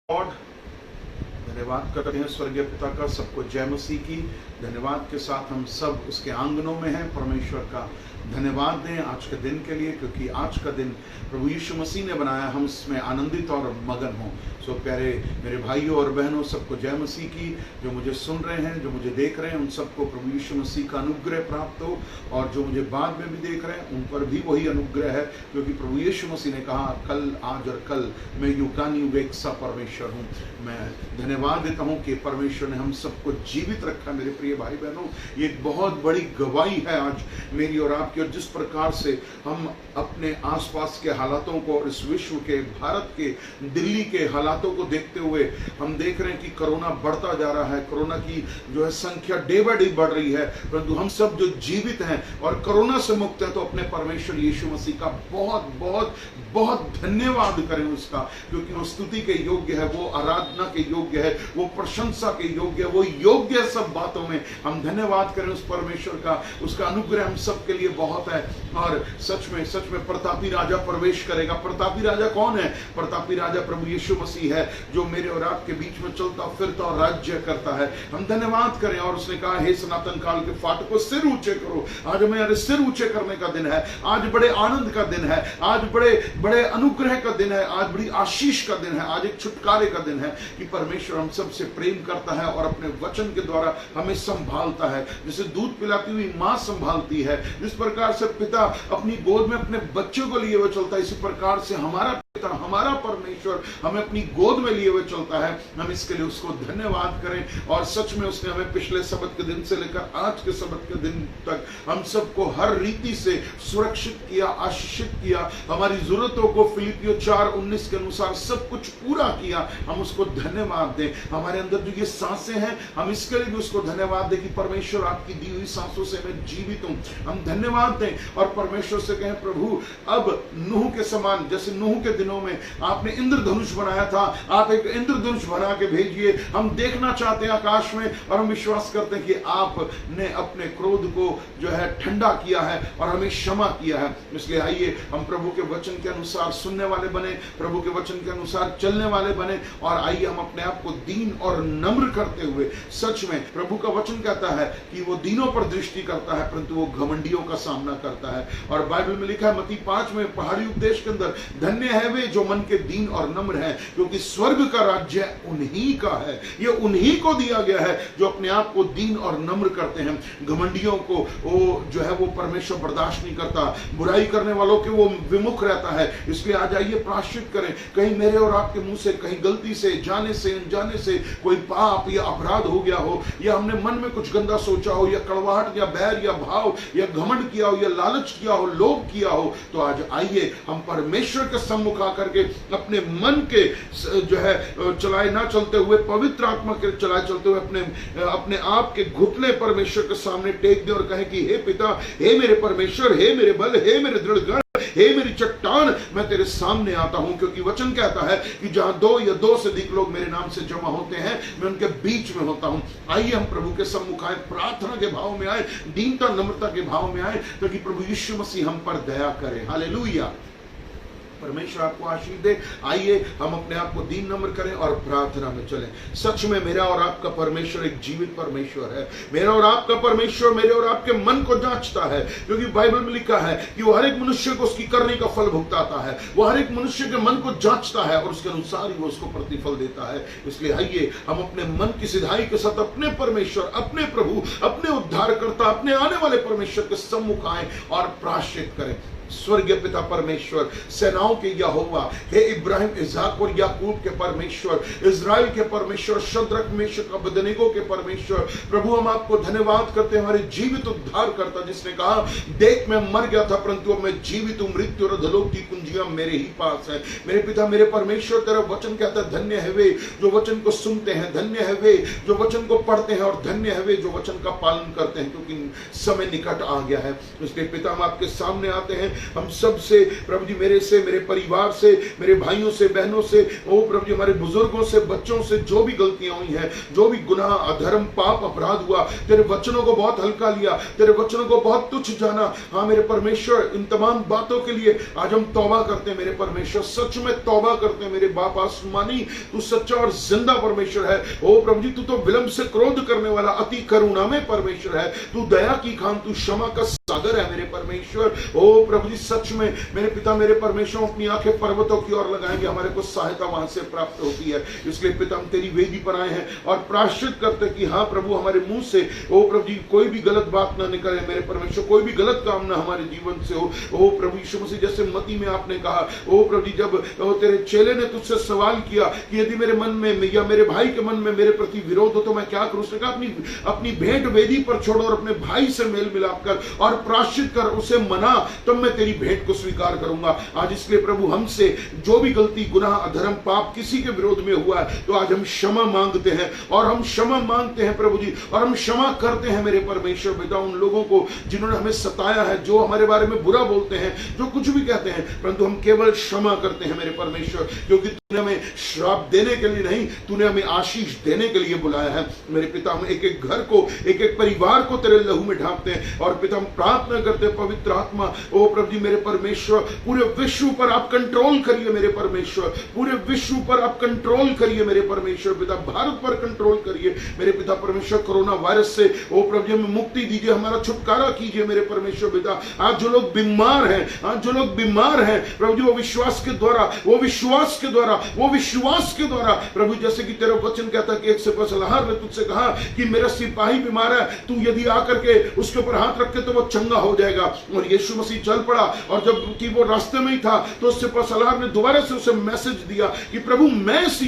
Lord, धन्यवाद करते हैं स्वर्गीय पिता का। सबको जय मसीह की। धन्यवाद के साथ हम सब उसके आंगनों में हैं। परमेश्वर का धन्यवाद दें आज के दिन के लिए, क्योंकि आज का दिन प्रभु यीशु मसीह ने बनाया, हम इसमें आनंदित और मगन हों। सो प्यारे मेरे भाइयों और बहनों, सबको जय मसीह की। जो मुझे सुन रहे हैं, जो मुझे देख रहे हैं, उन सबको प्रभु यीशु मसीह का अनुग्रह प्राप्त हो, और जो मुझे बाद में भी देख रहे हैं उन पर भी वही अनुग्रह है, क्योंकि प्रभु यीशु मसीह ने कहा, कल, आज और कल मैं युगानुयुग एक सा परमेश्वर हूँ। मैं धन्यवाद देता हूँ कि परमेश्वर ने हम सबको जीवित रखा। मेरे प्रिय भाई बहनों, ये एक बहुत बड़ी गवाही है आज मेरी और आपकी। और जिस प्रकार से हम अपने आसपास के हालातों को और इस विश्व के, भारत के, दिल्ली के हालातों को देखते हुए हम देख रहे हैं कि कोरोना बढ़ता जा रहा है। कोरोना की जो है संख्या डे बाय डे बढ़ रही है, परंतु हम सब जो जीवित हैं और कोरोना से मुक्त हैं, तो अपने परमेश्वर यीशु मसीह का बहुत बहुत बहुत धन्यवाद करें उसका, क्योंकि वो स्तुति के योग्य है, वो आराधना के योग्य है, वो प्रशंसा के योग्य है, वो योग्य है। सब बातों में हम धन्यवाद करें उस परमेश्वर का। उसका अनुग्रह हम सब के लिए बहुत है। और सच में प्रतापी राजा प्रवेश करेगा। प्रतापी राजा कौन है? प्रतापी राजा प्रभु यीशु मसीह है, जो मेरे और आपके बीच में चलता फिरता और राज्य करता है। हम धन्यवाद करें। और उसने कहा, हे सनातन काल के फाटकों, सिर ऊंचे करो। आज मेरे सिर ऊंचे करने का दिन है। आज बड़े आनंद का दिन है। आज बड़े अनुग्रह का दिन है। आज बड़ी आशीष का दिन है। आज एक छुटकारे का दिन है कि परमेश्वर हम सबसे प्रेम करता है और अपने वचन के द्वारा हमें संभालता है। जैसे दूध पिलाती हुई मां संभालती है, जिस प्रकार से पिता अपनी गोद में अपने बच्चों को लिए हुए चलता है, इसी प्रकार से हमारा पिता, हमारा परमेश्वर हमें अपनी गोद में लिए हुए चलता है। हम इसके लिए उसको धन्यवाद करें। और सच में उसने हमें पिछले सबत के दिन से लेकर आज के सबत के दिन तक हम सबको हर रीति से सुरक्षित किया, आशीषित किया। हमारी जरूरतों को फिलिपियों 4:19 के अनुसार सब कुछ पूरा किया। हम उसको धन्यवाद दें। हमारे अंदर जो ये सांसें हैं, हम इसके लिए भी उसको धन्यवाद दें कि परमेश्वर आपकी दी हुई सांसों से मैं जीवित हूं। हम धन्यवाद दें और परमेश्वर से कहें, प्रभु अब नूह के समान, जैसे नूह के दिनों में आपने इंद्रधनुष बनाया था, आप एक इंद्रधनुष बना के भेजिए। हम देखना चाहते हैं आकाश में, और हम विश्वास करते हैं कि आपने अपने क्रोध को जो है ठंडा किया है और हमें क्षमा किया है। इसलिए आइए हम प्रभु के वचन के अनुसार सुनने वाले बने, प्रभु के वचन के अनुसार चलने वाले बने। और आइए हम अपने आप को दीन और नम्र करते हुए, सच में प्रभु का वचन कहता है कि वो दीनों पर दृष्टि करता है, परंतु वो घमंडियों का सामना करता है। और बाइबल में लिखा है मत्ती 5 में, पहाड़ी उपदेश के अंदर, धन्य है वे जो मन के दीन और नम्र हैं, क्योंकि स्वर्ग का राज्य उन्हीं का है। ये उन्हीं को दिया गया है जो अपने आप को दीन और नम्र करते हैं। घमंडियों को वो जो है वो परमेश्वर बर्दाश्त नहीं करता। बुराई करने वालों के वो विमुख रहता है। इसलिए आज आइए प्रायश्चित करें। कहीं मेरे और आपके मुंह से कहीं गलती से, जाने से, अनजाने से कोई पाप या अपराध हो गया हो, या हमने मन में कुछ गंदा सोचा हो, या कड़वाहट या बैर या भाव या घमंड किया हो, या लालच किया हो, लोभ किया हो, तो आज आइए हम परमेश्वर के सम्मुख आकर के अपने मन के जो है चलाए ना चलते हुए, पवित्र आत्मा के चलाए चलते हुए अपने आप के घुटने परमेश्वर के सामने टेक दे और कहे कि हे पिता, हे मेरे परमेश्वर, हे मेरे बल, हे मेरे दृढ़ गढ़, हे मेरी चट्टान, मैं तेरे सामने आता हूं। क्योंकि वचन कहता है कि जहां 2 या 2 से अधिक लोग मेरे नाम से जमा होते हैं, मैं उनके बीच में होता हूं। आइए हम प्रभु के सम्मुख आए, प्रार्थना के भाव में आए, दीनता नम्रता के भाव में आए, ताकि प्रभु यीशु मसीह हम पर दया करे। हालेलुया। परमेश्वर आपको आशीष दे। आइए हम अपने आप को दीन नम्र करें और प्रार्थना में चलें। सच में मेरा और आपका परमेश्वर एक जीवित परमेश्वर है। मेरा और आपका परमेश्वर मेरे और आपके मन को जांचता है, क्योंकि बाइबल में लिखा है कि वो हर एक मनुष्य को उसकी करने का फल भुगताता है। वो हर एक मनुष्य के मन को जांचता है और उसके अनुसार ही वो उसको प्रतिफल देता है। इसलिए आइए हम अपने मन की सिधाई के साथ अपने परमेश्वर, अपने प्रभु, अपने उद्धारकर्ता, अपने आने वाले परमेश्वर के सम्मुख आए और प्रायश्चित करें। स्वर्गीय पिता परमेश्वर, सेनाओं के यहोवा, हे इब्राहिम, इसहाक और याकूब के परमेश्वर, इजराइल के परमेश्वर, शद्रक, मेशक, अबेदनेगो के परमेश्वर, प्रभु हम आपको धन्यवाद करते हैं। हमारे जीवित उद्धार करता, जिसने कहा, देख मैं मर गया था परंतु अब मैं जीवित हूं, मृत्यु और अधोलोक की कुंजियां मेरे ही पास है। मेरे पिता, मेरे परमेश्वर, तेरा वचन कहता है, धन्य है वे जो वचन को सुनते हैं, धन्य है वे जो वचन को पढ़ते हैं, और धन्य है वे जो वचन का पालन करते हैं, क्योंकि समय निकट आ गया है। इसलिए पिता हम आपके सामने आते हैं हम सब से प्रभु जी, मेरे से, मेरे परिवार से, मेरे भाइयों से, बहनों से, ओ प्रभु जी हमारे बुजुर्गों से, बच्चों से जो भी गलतियां हुई हैं, जो भी गुनाह, अधर्म, पाप, अपराध हुआ, तेरे वचनों को बहुत हल्का लिया, तेरे वचनों को बहुत तुच्छ जाना, हाँ मेरे परमेश्वर, इन तमाम बातों के लिए आज हम तौबा करते हैं मेरे परमेश्वर, सच में तौबा करते हैं मेरे बाप आसमानी। तू सच्चा और जिंदा परमेश्वर है। ओ प्रभु जी, तू तो विलंब से क्रोध करने वाला, अति करुणा में परमेश्वर है। तू दया की खान, तू क्षमा का सागर है मेरे परमेश्वर। ओ प्रभु जी, सच में मेरे पिता, मेरे परमेश्वर, अपनी आंखें पर्वतों की ओर लगाएंगे, हमारे को सहायता वहां से प्राप्त होती है। इसलिए पिता, हम तेरी वेदी पर आए हैं और प्रायश्चित करते कि हाँ प्रभु, हमारे मुंह से ओ प्रभु जी कोई भी गलत बात ना निकले मेरे परमेश्वर, कोई भी गलत काम ना हमारे जीवन से हो। ओ प्रभु यीशु मसीह, जैसे मती में आपने कहा, ओ प्रभु जी, जब तेरे चेले ने तुझसे सवाल किया कि यदि मेरे मन में या मेरे भाई के मन में मेरे प्रति विरोध हो तो मैं क्या करूं, उसने कहा अपनी भेंट वेदी पर छोड़ो और अपने भाई से मेल मिलाप कर और प्रायश्चित कर, उसे मना, तब मैं तेरी भेंट को स्वीकार करूंगा। आज इसलिए प्रभु, हमसे जो भी गलती, गुनाह, अधर्म, पाप किसी के विरोध में हुआ है तो आज हम क्षमा मांगते हैं, और हम क्षमा मांगते हैं प्रभु जी, और हम क्षमा करते हैं मेरे परमेश्वर पिता उन लोगों को जिन्होंने हमें सताया है, जो हमारे बारे में बुरा बोलते हैं, जो कुछ भी कहते हैं, परंतु हम केवल क्षमा करते हैं मेरे परमेश्वर, क्योंकि तूने हमें श्राप देने के लिए नहीं, तूने हमें आशीष देने के लिए बुलाया है मेरे पिता। हम एक एक घर को, एक एक परिवार को तेरे लहू में ढांपते हैं, और पिता हम प्रार्थना करते हैं, पवित्र आत्मा, ओ प्रभु जी मेरे परमेश्वर, पूरे विश्व पर आप कंट्रोल करिए मेरे परमेश्वर, पूरे विश्व पर आप कंट्रोल करिए मेरे परमेश्वर पिता, भारत पर कंट्रोल करिए मेरे पिता परमेश्वर। कोरोना वायरस से ओ प्रभु जी हमें मुक्ति दीजिए, हमारा छुटकारा कीजिए मेरे परमेश्वर पिता। आज जो लोग बीमार हैं, आज जो लोग बीमार हैं प्रभु जी, वो विश्वास के द्वारा, वो विश्वास के द्वारा, वो विश्वास के द्वारा प्रभु, जैसे कि तेरा वचन कहता है कि एक सिपाहीसलार ने तुझसे कहा कि मेरा सिपाही बीमार है, तू यदि आकर के उसके ऊपर हाथ रख के तो वो चंगा हो जाएगा। और यीशु मसीह चल पड़ा, और जब कि वो रास्ते में ही था तो सिपाहीसलार ने दोबारा से उसे मैसेज दिया कि प्रभु मैं इस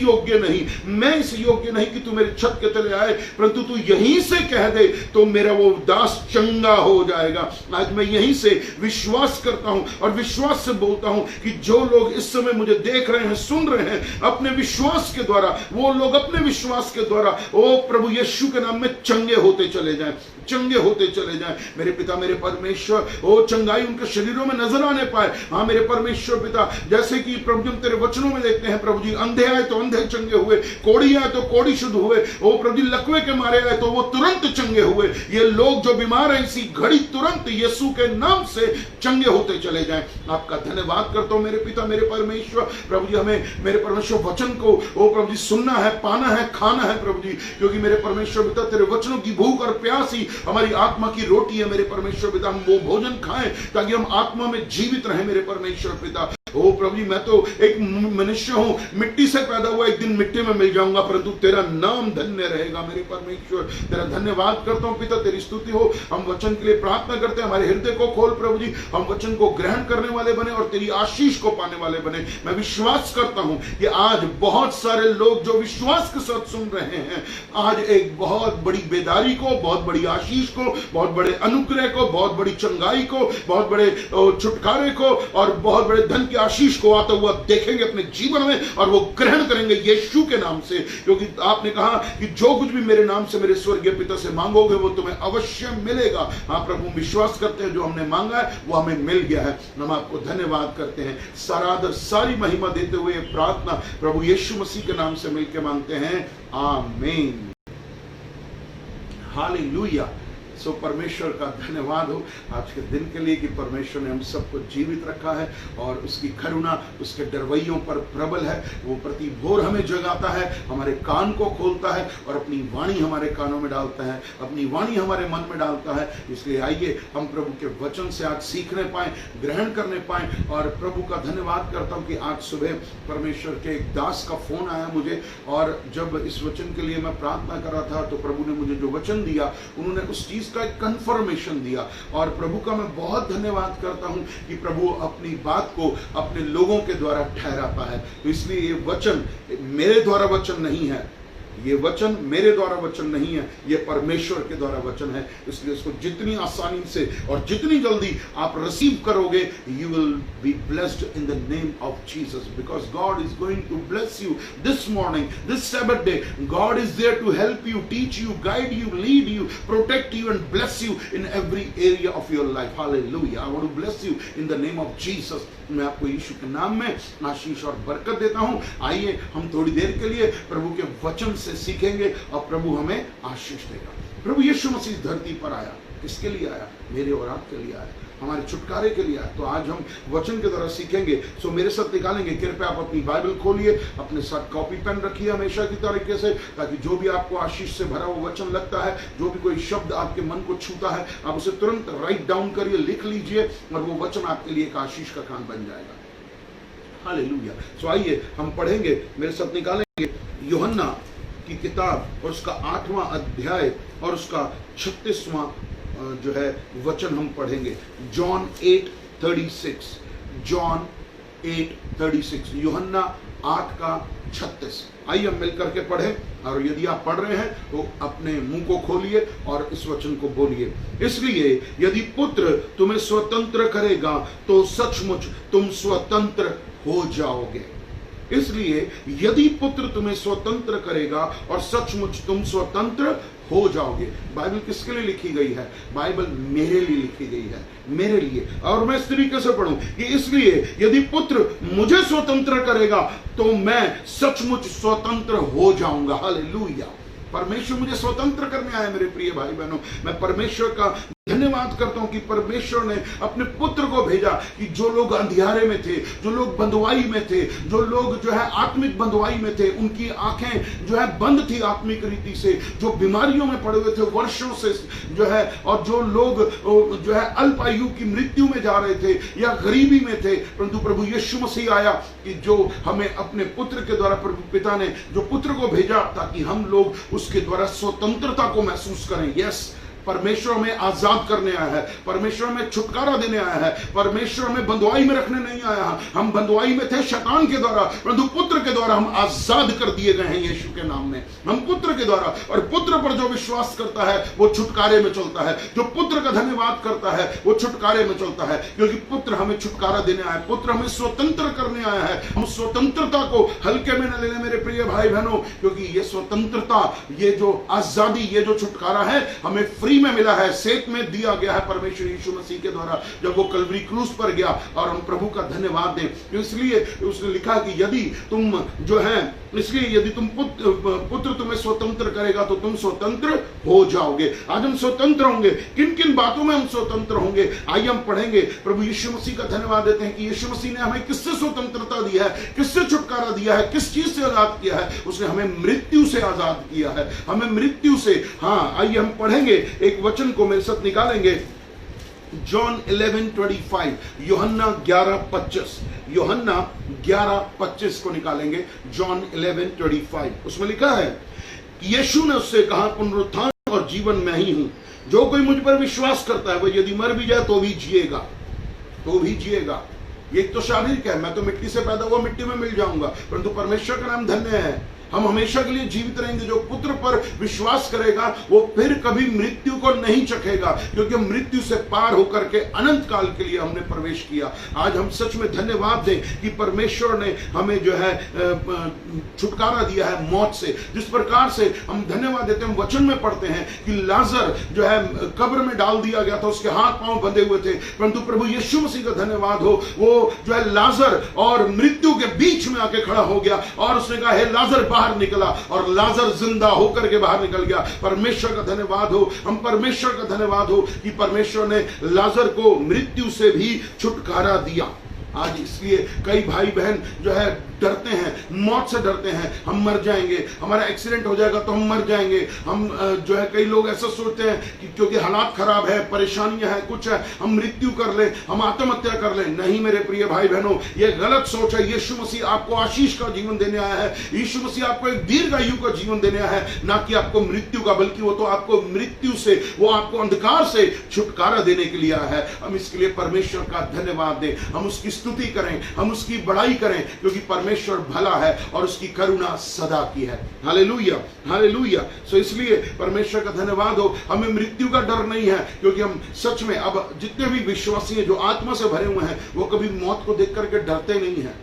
योग्य नहीं कि तू मेरी छत के तले आए, परंतु तू यहीं से कह दे तो मेरा वो दास चंगा हो जाएगा। आज मैं यहीं से विश्वास करता हूं और विश्वास से बोलता हूं कि जो लोग इस समय मुझे देख रहे हैं, सुन रहे हैं, अपने विश्वास के द्वारा, वो लोग अपने विश्वास के द्वारा ओ प्रभु यीशु के नाम में चंगे होते चले जाएं, चंगे होते चले जाएं मेरे पिता मेरे परमेश्वर। ओ चंगाई उनके शरीरों में नजर आने पाए, हाँ मेरे परमेश्वर पिता, जैसे कि प्रभु जी तेरे वचनों में देखते हैं प्रभु जी, अंधे आए तो अंधे चंगे हुए, कोढ़ी आए तो कोढ़ी शुद्ध हुए, ओ प्रभु जी लकवे के मारे आए तो वो तुरंत चंगे हुए। ये लोग जो बीमार हैं इसी घड़ी तुरंत यीशु के नाम से चंगे होते चले जाएं। आपका धन्यवाद करता हूं मेरे पिता मेरे परमेश्वर। प्रभु जी हमें मेरे परमेश्वर वचन को ओ प्रभु जी सुनना है, पाना है, खाना है प्रभु जी, क्योंकि मेरे परमेश्वर पिता तेरे वचनों की भूख और प्यास ही हमारी आत्मा की रोटी है मेरे परमेश्वर पिता। हम वो भोजन खाएं ताकि हम आत्मा में जीवित रहें मेरे परमेश्वर पिता। ओ प्रभु जी मैं तो एक मनुष्य हूं, मिट्टी से पैदा हुआ, एक दिन मिट्टी में मिल जाऊंगा, परंतु तेरा नाम धन्य रहेगा मेरे परमेश्वर। तेरा धन्यवाद करता हूं पिता, तेरी स्तुति हो। हम वचन के लिए प्रार्थना करते हैं, हमारे हृदय को खोल प्रभु जी, हम वचन को ग्रहण करने वाले बने और तेरी आशीष को पाने वाले बने। मैं विश्वास करता हूं कि आज बहुत सारे लोग जो विश्वास के साथ सुन रहे हैं, आज एक बहुत बड़ी बेदारी को, बहुत बड़ी आशीष को, बहुत बड़े अनुग्रह को, बहुत बड़ी चंगाई को, बहुत बड़े छुटकारे को और बहुत बड़े धन की आशीष को आता हुआ देखेंगे अपने जीवन में, और वो ग्रहण करेंगे यीशु के नाम से, क्योंकि आपने कहा कि जो कुछ भी मेरे नाम से मेरे स्वर्गीय पिता से मांगोगे वो तुम्हें अवश्य मिलेगा। हाँ प्रभु विश्वास करते हैं जो हमने मांगा है वो हमें मिल गया है। हम आपको धन्यवाद करते हैं, सारा आदर सारी महिमा देते हुए प्रार्थना प्रभु यीशु मसीह के नाम से मिलकर मांगते हैं, आमीन, हालेलुया। सो परमेश्वर का धन्यवाद हो आज के दिन के लिए कि परमेश्वर ने हम सबको जीवित रखा है और उसकी करुणा उसके डरवैयों पर प्रबल है। वो प्रति भोर हमें जगाता है, हमारे कान को खोलता है और अपनी वाणी हमारे कानों में डालता है, अपनी वाणी हमारे मन में डालता है। इसलिए आइए हम प्रभु के वचन से आज सीखने पाएं, ग्रहण करने पाएं। और प्रभु का धन्यवाद करता हूं कि आज सुबह परमेश्वर के एक दास का फोन आया मुझे, और जब इस वचन के लिए मैं प्रार्थना कर रहा था तो प्रभु ने मुझे जो वचन दिया उन्होंने उस चीज का एक कंफर्मेशन दिया। और प्रभु का मैं बहुत धन्यवाद करता हूं कि प्रभु अपनी बात को अपने लोगों के द्वारा ठहराता है। तो इसलिए ये वचन मेरे द्वारा वचन नहीं है, ये वचन मेरे द्वारा वचन नहीं है, ये परमेश्वर के द्वारा वचन है। इसलिए इसको जितनी आसानी से और जितनी जल्दी आप रिसीव करोगे, you will be blessed in the name of Jesus, because God is going to bless you this morning, this Sabbath day. God is there to help you, teach you, guide you, lead you, protect you and bless you in every area of your life. Hallelujah. I want to bless you in the name of Jesus. मैं आपको यीशु के नाम में आशीष और बरकत देता हूं। आइए हम थोड़ी देर के लिए प्रभु के वचन से सीखेंगे और प्रभु हमें आशीष देगा। प्रभु यीशु मसीह धरती पर आया, किसके लिए आया? मेरे और आपके लिए आया, हमारे छुटकारे के लिए आया। तो आज हम वचन के द्वारा सीखेंगे। सो मेरे साथ निकालेंगे। कृपया आप अपनी बाइबल खोलिए, अपने साथ कॉपी पेन रखिए हमेशा की तरीके से, ताकि जो भी आपको आशीष से भरा हुआ वचन लगता है, जो भी कोई शब्द आपके मन को छूता है, आप उसे तुरंत राइट डाउन करिए, लिख लीजिए, और वो वचन आपके लिए एक आशीष का काम बन जाएगा। हालेलुया। सो आइए हम पढ़ेंगे, मेरे साथ निकालेंगे यूहन्ना की किताब और उसका 8वां अध्याय और उसका 36वां जो है वचन हम पढ़ेंगे। जॉन 8:36, जॉन 8:36, यूहन्ना 8 का 36। आइए हम मिलकर के पढ़ें। और यदि आप पढ़ रहे हैं तो अपने मुंह को खोलिए और इस वचन को बोलिए। इसलिए यदि पुत्र तुम्हें स्वतंत्र करेगा तो सचमुच तुम स्वतंत्र हो जाओगे। इसलिए यदि पुत्र तुम्हें स्वतंत्र करेगा और सचमुच तुम स्वतंत्र हो जाओगे। बाइबल किसके लिए लिखी गई है? बाइबल मेरे लिए लिखी गई है, मेरे लिए। और मैं इस तरीके से पढ़ूं कि इसलिए यदि पुत्र मुझे स्वतंत्र करेगा तो मैं सचमुच स्वतंत्र हो जाऊंगा। हालेलुया। परमेश्वर मुझे स्वतंत्र करने आया मेरे प्रिय भाई बहनों। मैं परमेश्वर का धन्यवाद करता हूं कि परमेश्वर ने अपने पुत्र को भेजा कि जो लोग अंधियारे में थे, जो लोग बंधुआई में थे, जो लोग जो है आत्मिक बंधुआई में थे, उनकी आंखें जो है बंद थी आत्मिक रीति से, जो बीमारियों में पड़े हुए थे वर्षों से जो है, और जो लोग जो है अल्प आयु की मृत्यु में जा रहे थे या गरीबी में थे, परंतु प्रभु यीशु मसीह आया कि जो हमें अपने पुत्र के द्वारा, प्रभु पिता ने जो पुत्र को भेजा ताकि हम लोग उसके द्वारा स्वतंत्रता को महसूस करें। यस, परमेश्वर हमें आजाद करने आया है, परमेश्वर हमें छुटकारा देने आया है, परमेश्वर हमें बंधुआई में रखने नहीं आया है। हम बंधुआई में थे शैतान के द्वारा, परंतु पुत्र के द्वारा हम आजाद कर दिए गए हैं यीशु के नाम में। हम पुत्र के द्वारा, और पुत्र पर जो विश्वास करता है वो छुटकारे में चलता है। जो पुत्र का धन्यवाद करता है वो छुटकारे में चलता है, क्योंकि पुत्र हमें छुटकारा देने आया है, पुत्र हमें स्वतंत्र करने आया है। हम स्वतंत्रता को हल्के में न लेने मेरे प्रिय भाई बहनों, क्योंकि ये स्वतंत्रता, ये जो आजादी, ये जो छुटकारा है हमें फ्री में मिला है, सेत में दिया गया है परमेश्वर यीशु मसीह के द्वारा, जब वो कलवरी क्रूस पर गया। और हम प्रभु का धन्यवाद दें। इसलिए उसने लिखा कि यदि तुम जो है, इसलिए यदि तुम पुत्र तुम्हें स्वतंत्र करेगा तो तुम स्वतंत्र हो जाओगे। आज हम स्वतंत्र होंगे। किन किन बातों में हम स्वतंत्र होंगे? आइए हम पढ़ेंगे। प्रभु यीशु मसीह का धन्यवाद देते हैं कि यीशु मसीह ने हमें किससे स्वतंत्रता दी है, किससे छुटकारा दिया है, किस चीज से आजाद किया है? उसने हमें मृत्यु से आजाद किया है, हमें मृत्यु से। हाँ, आइए हम पढ़ेंगे, एक वचन को मेरे साथ निकालेंगे। जॉन 11:25, यूहन्ना 11:25, यूहन्ना 11:25 को निकालेंगे। जॉन 11:25, उसमें लिखा है कि यीशु ने उससे कहा, पुनरुत्थान और जीवन मैं ही हूं, जो कोई मुझ पर विश्वास करता है वह यदि मर भी जाए तो भी जिएगा, तो भी जिएगा। ये तो शारीरिक है, मैं तो मिट्टी से पैदा हुआ मिट्टी में मिल जाऊंगा, परंतु परमेश्वर का नाम धन्य है, हम हमेशा के लिए जीवित रहेंगे। जो पुत्र पर विश्वास करेगा वो फिर कभी मृत्यु को नहीं चखेगा, क्योंकि मृत्यु से पार होकर के अनंत काल के लिए हमने प्रवेश किया। आज हम सच में धन्यवाद दें कि परमेश्वर ने हमें जो है छुटकारा दिया है मौत से। जिस प्रकार से हम धन्यवाद देते हैं, हम वचन में पढ़ते हैं कि लाजर जो है कब्र में डाल दिया गया था, उसके हाथ पांव बंधे हुए थे, परंतु प्रभु यीशु मसीह का धन्यवाद हो, वो जो है लाजर और मृत्यु के बीच में आके खड़ा हो गया और उसने कहा, हे लाजर बाहर निकला, और लाजर जिंदा होकर के बाहर निकल गया। परमेश्वर का धन्यवाद हो, हम परमेश्वर का धन्यवाद हो कि परमेश्वर ने लाजर को मृत्यु से भी छुटकारा दिया। आज इसलिए कई भाई बहन जो है डरते हैं, मौत से डरते हैं, हम मर जाएंगे, हमारा एक्सीडेंट हो जाएगा तो हम मर जाएंगे। हम जो है कई लोग ऐसा सोचते हैं कि क्योंकि हालात खराब है, परेशानियां हैं, कुछ है, हम मृत्यु कर लें, हम आत्महत्या कर लें। नहीं मेरे प्रिय भाई बहनों, ये गलत सोच है। यीशु मसीह आपको आशीष का जीवन देने आया है, यीशु मसीह आपको एक दीर्घ आयु का जीवन देने आया है, ना कि आपको मृत्यु का, बल्कि वो तो आपको मृत्यु से, वो आपको अंधकार से छुटकारा देने के लिए आया है। हम इसके लिए परमेश्वर का धन्यवाद दें, हम उसकी स्तुति करें, हम उसकी बड़ाई करें, क्योंकि परमेश्वर परमेश्वर भला है और उसकी करुणा सदा की है। Hallelujah, hallelujah. सो इसलिए परमेश्वर का धन्यवाद हो, हमें मृत्यु का डर नहीं है, क्योंकि हम सच में अब जितने भी विश्वासी हैं जो आत्मा से भरे हुए हैं वो कभी मौत को देख करके डरते नहीं हैं।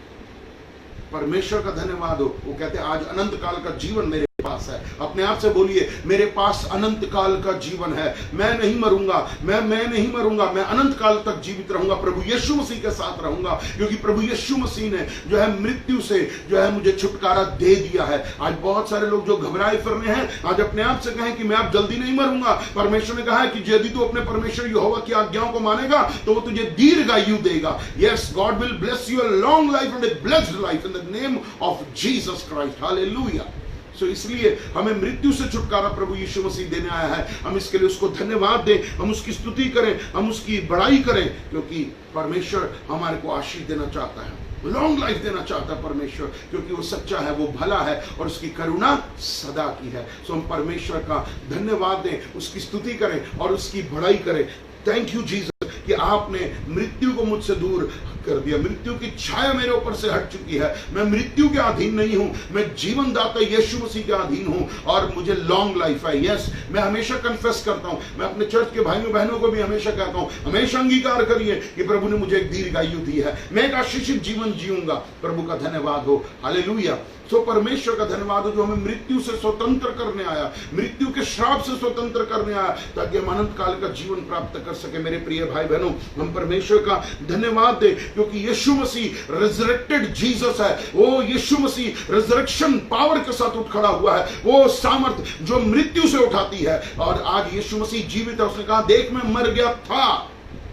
परमेश्वर का धन्यवाद हो, वो कहते हैं आज अनंत काल का जीवन मेरे पास है। अपने आप से बोलिए, मेरे पास अनंत काल का जीवन है, मैं नहीं मरूंगा, मैं नहीं मरूंगा, मैं अनंत काल तक जीवित रहूंगा, प्रभु यीशु मसीह के साथ रहूंगा, क्योंकि प्रभु यीशु मसीह ने जो है मृत्यु से जो है मुझे छुटकारा दे दिया है। आज बहुत सारे लोग जो घबराए फिर रहे हैं, आज अपने आप से कहें कि मैं अब जल्दी नहीं मरूंगा। परमेश्वर ने कहा है कि यदि तू अपने परमेश्वर यहोवा की आज्ञाओं को मानेगा तो वो तुझे दीर्घ आयु देगा। Yes, God will bless your long life and a blessed life in the name of Jesus Christ. Hallelujah. So इसलिए हमें मृत्यु से छुटकारा प्रभु यीशु मसीह देने आया है। हम इसके लिए उसको धन्यवाद दें, हम उसकी स्तुति करें, हम उसकी बड़ाई करें, क्योंकि परमेश्वर हमारे को आशीष देना चाहता है, लॉन्ग लाइफ देना चाहता है परमेश्वर, क्योंकि वो सच्चा है, वो भला है और उसकी करुणा सदा की है। सो हम परमेश्वर का धन्यवाद दें, उसकी स्तुति करें और उसकी बड़ाई करें। थैंक यू जीसस कि आपने मृत्यु को मुझसे दूर कर दिया, मृत्यु की छाया मेरे ऊपर से हट चुकी है। मैं मृत्यु के अधीन नहीं हूं, मैं जीवन दाता यीशु मसीह के अधीन हूं और मुझे लॉन्ग लाइफ है। यस, मैं हमेशा कन्फेस करता हूं, मैं अपने चर्च के भाइयों बहनों को भी हमेशा कहता हूं, हमेशा अंगीकार करिए कि प्रभु ने मुझे एक दीर्घ आयु दी है, मैं एक आशीषित जीवन जीऊंगा। प्रभु का धन्यवाद हो। हालेलुया। सो परमेश्वर का धन्यवाद हो जो हमें मृत्यु से स्वतंत्र करने आया, मृत्यु के श्राप से स्वतंत्र करने आया, ताकि हम अनंत काल का जीवन प्राप्त कर सके। मेरे प्रिय भाई बहनों, हम परमेश्वर का धन्यवाद दें, क्योंकि यीशु मसीह रिजरेक्टेड जीसस है। वो यीशु मसीह रिजरेक्शन पावर के साथ उठ खड़ा हुआ है, वो सामर्थ जो मृत्यु से उठाती है। और आज यीशु मसीह जीवित है। उसने कहा, देख मैं मर गया था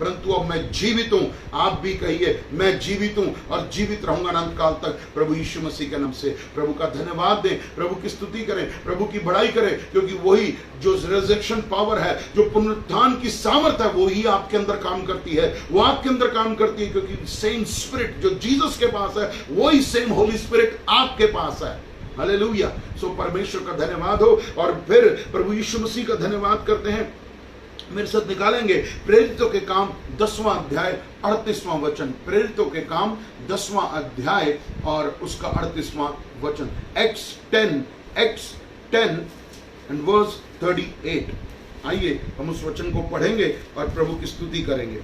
परंतु अब मैं जीवित हूं। आप भी कहिए, मैं जीवित हूं और जीवित रहूंगा अनंत काल तक प्रभु यीशु मसीह के नाम से। प्रभु का धन्यवाद दें, प्रभु की स्तुति करें, प्रभु की बड़ाई करें, क्योंकि वही जो रिजरेक्शन पावर है, जो पुनरुत्थान की सामर्थ है, वो ही आपके अंदर काम करती है, वो आपके अंदर काम करती है, क्योंकि सेम स्पिरिट जो जीसस के पास है वही सेम होली स्पिरिट आपके पास है। हालेलुया। सो परमेश्वर का धन्यवाद हो। और फिर प्रभु यीशु मसीह का धन्यवाद करते हैं। मेरे साथ निकालेंगे प्रेरितों के काम 10वां अध्याय 38वां वचन। प्रेरितों के काम 10वां अध्याय और उसका 38वां वचन। Acts 10 and verse 38। आइए हम उस वचन को पढ़ेंगे और प्रभु की स्तुति करेंगे।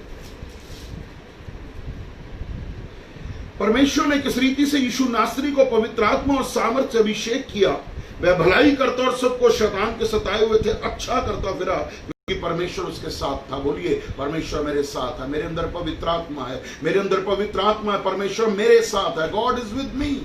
परमेश्वर ने किस रीति से यीशु नासरी को पवित्र आत्मा और सामर्थ से अभिषेक किया, वह भलाई करता और सबको शैतान के सताए हुए थे अच्छा करता फिरा, कि परमेश्वर उसके साथ था। बोलिए, परमेश्वर मेरे साथ है, मेरे अंदर पवित्र आत्मा है, मेरे अंदर पवित्र आत्मा है, परमेश्वर मेरे साथ है। God is with me,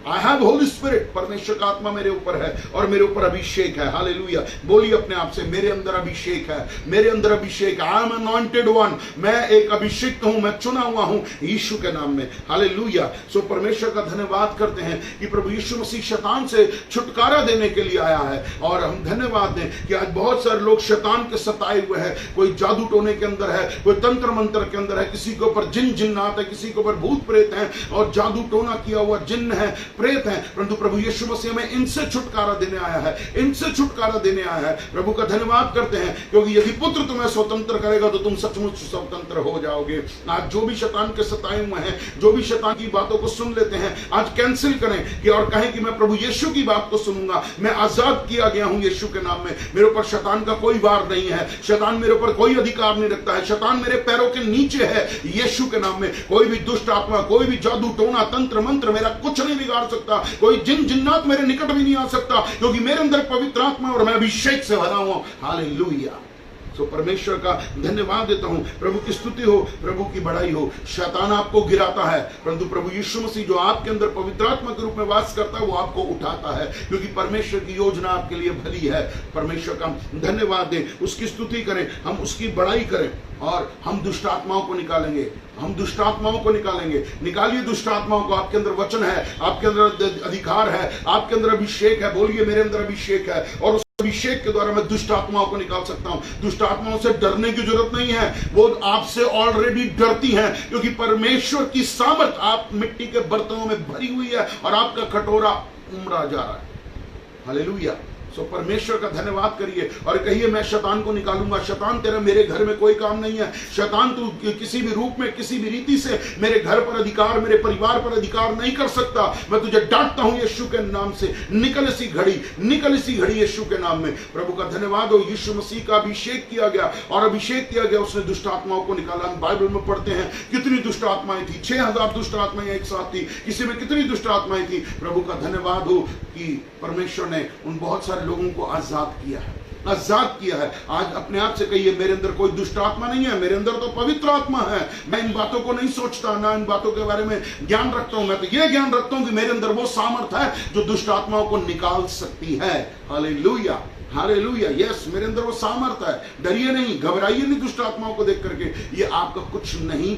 I have Holi spirit. परमेश्वर का आत्मा मेरे ऊपर है और मेरे ऊपर अभिषेक है। हालेलुया। बोलिए अपने आप से, मेरे अंदर अभिषेक है, मेरे अंदर अभिषेक है। आई एम अनॉइंटेड वन, मैं एक अभिषिक्त हूं, मैं चुना हुआ हूं यीशु के नाम में। हालेलुया। सो परमेश्वर का धन्यवाद करते हैं कि प्रभु यीशु मसीह शैतान से छुटकारा देने के लिए आया है। और हम धन्यवाद दें कि आज बहुत सारे लोग शैतान के सताए हुए हैं। कोई जादू टोने के अंदर है, कोई तंत्र मंत्र के अंदर है, किसी के ऊपर जिन्नात है, किसी के ऊपर भूत प्रेत है और जादू टोना किया हुआ जिन्न है, प्रेत हैं। परंतु प्रभु यीशु मसीह में इनसे छुटकारा देने आया है, इनसे छुटकारा देने आया है। प्रभु का धन्यवाद करते हैं, क्योंकि यदि पुत्र तुम्हें स्वतंत्र करेगा तो तुम सचमुच स्वतंत्र हो जाओगे। आज जो भी शैतान के सताए हुए हैं, जो भी शैतान की बातों को सुन लेते हैं, आज कैंसिल करें कि और कहें कि मैं प्रभु यीशु की बात को सुनूंगा। मैं आजाद किया गया हूं यीशु के नाम में। मेरे ऊपर शैतान का कोई वार नहीं है, शैतान मेरे ऊपर कोई अधिकार नहीं रखता है, शैतान मेरे पैरों के नीचे है यीशु के नाम में। कोई भी दुष्ट आत्मा, कोई भी जादू टोना तंत्र मंत्र मेरा कुछ नहीं बिगाड़ सकता, कोई जिन्नात मेरे निकट भी नहीं आ सकता, क्योंकि मेरे अंदर पवित्र आत्मा और मैं अभिषेक से भरा हूं। हालेलुया। तो परमेश्वर का धन्यवाद देता हूं। प्रभु की स्तुति हो, प्रभु की बड़ाई हो। शैतान आपको गिराता है, परंतु प्रभु यीशु मसीह जो आपके अंदर पवित्र आत्मा के रूप में वास करता है, वो आपको उठाता है, क्योंकि परमेश्वर की योजना आपके लिए भली है। परमेश्वर का धन्यवाद दें, उसकी स्तुति करें, हम उसकी बड़ाई करें और हम दुष्ट आत्माओं को निकालेंगे। हम दुष्ट आत्माओं को निकालेंगे। निकालिए दुष्ट आत्माओं को। आपके अंदर वचन है, आपके अंदर अधिकार है, आपके अंदर अभिषेक है। बोलिए, मेरे अंदर अभिषेक है और उस अभिषेक के द्वारा मैं दुष्ट आत्माओं को निकाल सकता हूं। दुष्ट आत्माओं से डरने की जरूरत नहीं है, वो आपसे ऑलरेडी डरती हैं, क्योंकि परमेश्वर की सामर्थ आप मिट्टी के बर्तनों में भरी हुई है और आपका कटोरा उमड़ा जा रहा है। हालेलुया। सो परमेश्वर का धन्यवाद करिए और कहिए, मैं शैतान को निकालूंगा। शैतान तेरा मेरे घर में कोई काम नहीं है। शैतान तू किसी भी रूप में, किसी भी रीति से मेरे घर पर अधिकार, मेरे परिवार पर अधिकार नहीं कर सकता। मैं तुझे डांटता हूं यीशु के नाम से। निकल इसी घड़ी, निकल इसी घड़ी यीशु के नाम में। प्रभु का धन्यवाद हो, यीशु मसीह का अभिषेक किया गया और अभिषेक किया गया, उसने दुष्ट आत्माओं को निकाला। हम बाइबल में पढ़ते हैं कितनी दुष्ट आत्माएं थी, 6000 दुष्ट आत्माएं एक साथ थी। किसी में कितनी दुष्ट आत्माएं थी। प्रभु का धन्यवाद हो कि परमेश्वर ने उन बहुत सारे लोगों को आजाद किया है, आजाद किया है। आज अपने आप से कहिए, मेरे अंदर कोई दुष्ट आत्मा नहीं है, मेरे अंदर तो पवित्र आत्मा है। मैं इन बातों को नहीं सोचता, ना इन बातों के बारे में ज्ञान रखता हूं। मैं तो ये ज्ञान रखता हूं कि मेरे अंदर वो सामर्थ है जो दुष्ट आत्माओं को निकाल सकती है। Hallelujah, hallelujah. यस, मेरे अंदर वो सामर्थ है। डरिए नहीं, घबराइए नहीं दुष्ट आत्माओं को देख करके, ये आपका कुछ नहीं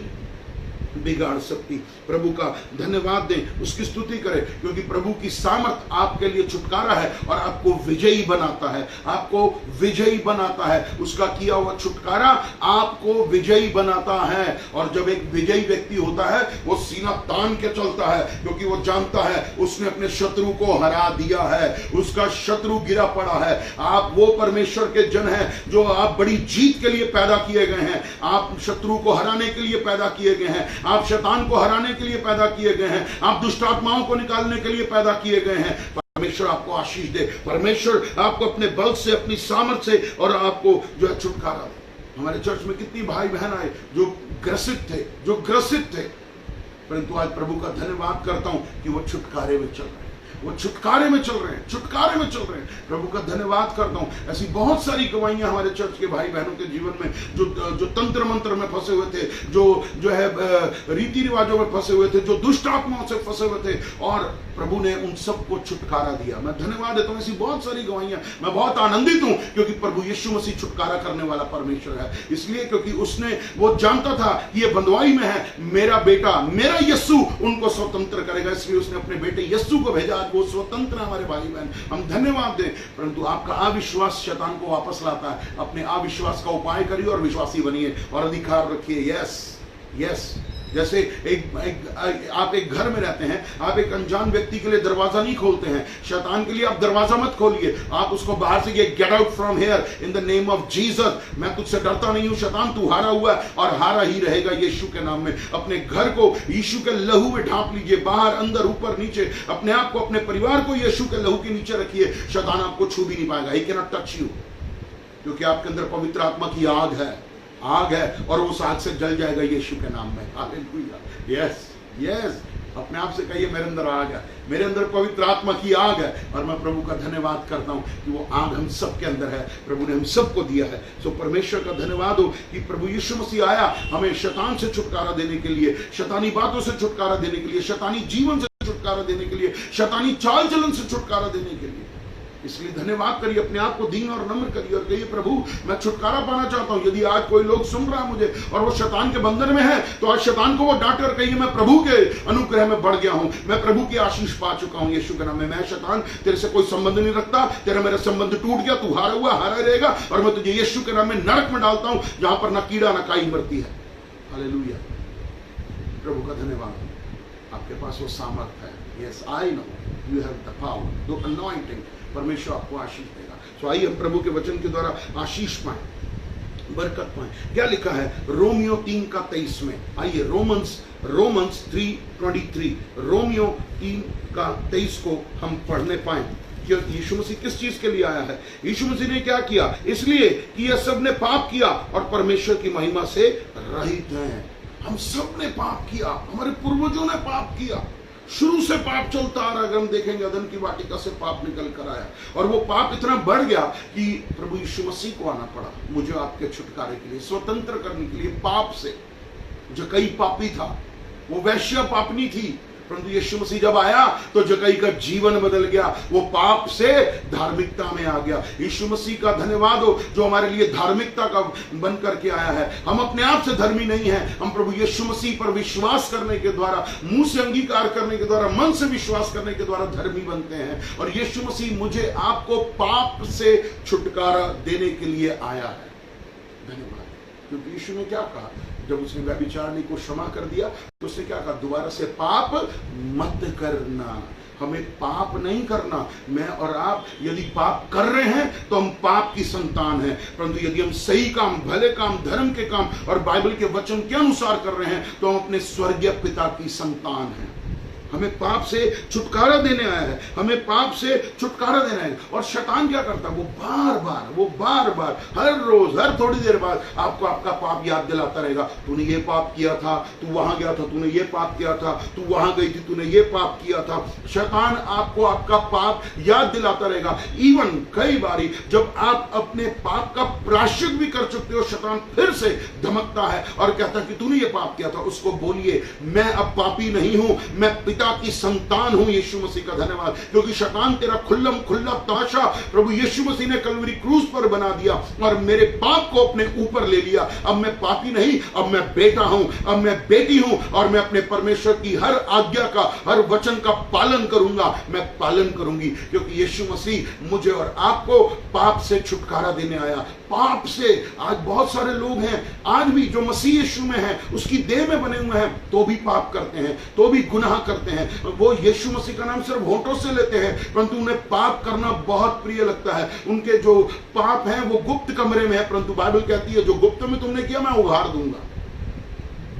बिगाड़ सकती। प्रभु का धन्यवाद दें, उसकी स्तुति करें, क्योंकि प्रभु की सामर्थ आपके लिए छुटकारा है और आपको विजयी बनाता है, आपको विजयी बनाता है। उसका किया हुआ छुटकारा आपको विजयी बनाता है। और जब एक विजयी व्यक्ति होता है, वो सीना तान के चलता है, क्योंकि वो जानता है उसने अपने शत्रु को हरा दिया है, उसका शत्रु गिरा पड़ा है। आप वो परमेश्वर के जन हैं जो आप बड़ी जीत के लिए पैदा किए गए हैं। आप शत्रु को हराने के लिए पैदा किए गए हैं, आप शैतान को हराने के लिए पैदा किए गए हैं, आप दुष्ट आत्माओं को निकालने के लिए पैदा किए गए हैं। परमेश्वर आपको आशीष दे, परमेश्वर आपको अपने बल से, अपनी सामर्थ से और आपको जो है छुटकारा दे। हमारे चर्च में कितनी भाई बहन आए जो ग्रसित थे, परंतु आज प्रभु का धन्यवाद करता हूं कि वो छुटकारे में चल रहे हैं, वो छुटकारे में चल रहे हैं, छुटकारे में चल रहे हैं। प्रभु का धन्यवाद करता हूं। ऐसी बहुत सारी गवाहियां हमारे चर्च के भाई बहनों के जीवन में जो तंत्र मंत्र में फंसे हुए थे, जो है रीति रिवाजों में फंसे हुए थे, जो दुष्ट आत्माओं से फंसे हुए थे, और प्रभु ने उन सबको छुटकारा दिया। मैं धन्यवाद देता हूं। ऐसी बहुत सारी गवाहियां, मैं बहुत आनंदित हूं, क्योंकि प्रभु यीशु मसीह छुटकारा करने वाला परमेश्वर है। इसलिए क्योंकि उसने, वो जानता था कि ये बंधुआई में है, मेरा बेटा, मेरा यीशु उनको स्वतंत्र करेगा, इसलिए उसने अपने बेटे यीशु को भेजा। वो स्वतंत्र है हमारे भाई बहन, हम धन्यवाद दें। परंतु आपका अविश्वास शैतान को वापस लाता है। अपने अविश्वास का उपाय करिए और विश्वासी बनिए और अधिकार रखिए। Yes, yes. जैसे आप एक घर में रहते हैं, आप एक अनजान व्यक्ति के लिए दरवाजा नहीं खोलते हैं, शैतान के लिए आप दरवाजा मत खोलिए। आप उसको बाहर से get out from here in the name of Jesus. मैं तुझसे डरता नहीं हूं शैतान, तू हारा हुआ है और हारा ही रहेगा यीशु के नाम में। अपने घर को यीशु के लहू में ढांप लीजिए, बाहर अंदर ऊपर नीचे, अपने आप को, अपने परिवार को यीशु के लहू के नीचे रखिए। शैतान आपको छू भी नहीं पाएगा, he can not touch you, क्योंकि आपके अंदर पवित्र आत्मा की आग है और उस आग से जल जाएगा यीशु के नाम में। हालेलुया। Yes, yes. अपने आप से कहिए, मेरे अंदर आग है, मेरे अंदर पवित्र आत्मा की आग है, और मैं प्रभु का धन्यवाद करता हूं कि वो आग हम सबके अंदर है, प्रभु ने हम सबको दिया है। सो परमेश्वर का धन्यवाद हो कि प्रभु यीशु मसीह आया हमें शैतान से छुटकारा देने के लिए, शैतानी बातों से छुटकारा देने के लिए, शैतानी जीवन से छुटकारा देने के लिए, शैतानी चाल चलन से छुटकारा देने के लिए। इसलिए धन्यवाद करिए, अपने आप को दीन और नम्र करिए और कहिए, प्रभु मैं छुटकारा पाना चाहता हूं। यदि आज कोई लोग सुन रहा है मुझे और वो शैतान के बंधन में है, तो आज शैतान को वो डांट कर कहिए, मैं प्रभु के अनुग्रह में बढ़ गया हूं, मैं प्रभु की आशीष पा चुका हूं यीशु के नाम में। मैं शैतान तेरे से कोई संबंध नहीं रखता, तेरा मेरा संबंध टूट गया, तू हारा हुआ, हारा रहेगा, और मैं तुझे यीशु के नाम में नरक में डालता हूं, जहां पर ना कीड़ा ना काई मरती है। हालेलुया। प्रभु का धन्यवाद, आपके पास वो सामर्थ है। Yes, I know you have the power, the anointing. परमेश्वर आपको आशीष देगा। तो आइए हम प्रभु के वचन के द्वारा आशीष पाएं, बरकत पाएं। क्या लिखा है रोमियो 3:23 में? आइए रोमन्स 3:23, रोमियो 3:23 को हम पढ़ने पाएं कि यीशु मसीह किस चीज के लिए आया है। यीशु मसीह ने क्या किया? इसलिए कि यह सब ने पाप किया और परमेश्वर की महिमा से रहित हैं। हम सब ने पाप किया, हमारे पूर्वजों ने पाप किया, शुरू से पाप चलता आ रहा है। अगर हम देखेंगे अदन की वाटिका से पाप निकल कर आया, और वो पाप इतना बढ़ गया कि प्रभु यीशु मसीह को आना पड़ा मुझे आपके छुटकारे के लिए, स्वतंत्र करने के लिए पाप से। जो कई पापी था, वो वैश्य पापनी थी, परंतु यीशु मसीह जब आया तो जकई का जीवन बदल गया, वो पाप से धार्मिकता में आ गया। यीशु मसीह का धन्यवाद हो जो हमारे लिए धार्मिकता का बन करके आया है। हम अपने आप से धर्मी नहीं हैं, हम प्रभु यीशु मसीह पर विश्वास करने के द्वारा, मुंह से अंगीकार करने के द्वारा, मन से विश्वास करने के द्वारा धर्मी बनते हैं। और यीशु मसीह मुझे आपको पाप से छुटकारा देने के लिए आया है। धन्यवाद। क्योंकि यीशु ने क्या कहा? जब उसने व्यभिचारिणी को क्षमा कर दिया तो उसने क्या कहा? दोबारा से पाप मत करना। हमें पाप नहीं करना। मैं और आप यदि पाप कर रहे हैं तो हम पाप की संतान हैं, परंतु यदि हम सही काम, भले काम, धर्म के काम और बाइबल के वचन के अनुसार कर रहे हैं तो हम अपने स्वर्गीय पिता की संतान हैं। हमें पाप से छुटकारा देने आया है, हमें पाप से छुटकारा देना है। और शैतान क्या करता है, वो बार बार हर रोज, हर थोड़ी देर बाद आपको आपका पाप याद दिलाता रहेगा। तूने ये पाप किया था, तू वहां गया था, तूने ये पाप किया था, तू वहां गई थी, तूने ये पाप किया था। शैतान आपको आपका पाप याद दिलाता रहेगा। इवन कई बारी जब आप अपने पाप का प्रायश्चित भी कर चुके हो, शैतान फिर से धमकता है और कहता है कि तूने ये पाप किया था। उसको बोलिए, मैं अब पापी नहीं हूं, मैं पिता की संतान हूं। यीशु मसीह का धन्यवाद, क्योंकि शैतान तेरा खुल्लम खुल्ला तमाशा प्रभु यीशु मसीह ने कलवरी क्रूस पर बना दिया और मेरे पाप को अपने ऊपर ले लिया। अब मैं पापी नहीं, अब मैं बेटा हूं, अब मैं बेटी हूं और मैं अपने परमेश्वर की हर आज्ञा का, हर वचन का पालन करूंगा, मैं पालन करूंगी, क्योंकि यीशु मसीह मुझे और आपको पाप से छुटकारा देने आया। पाप से आज बहुत सारे लोग हैं आज भी जो मसीह यीशु में हैं, उसकी देह में बने हुए हैं, तो भी पाप करते हैं, तो भी गुनाह करते हैं। वो यीशु मसीह का नाम सिर्फ होठों से लेते हैं, परंतु उन्हें पाप करना बहुत प्रिय लगता है। उनके जो पाप हैं वो गुप्त कमरे में है, परंतु बाइबल कहती है जो गुप्त में तुमने किया मैं उघाड़ दूंगा।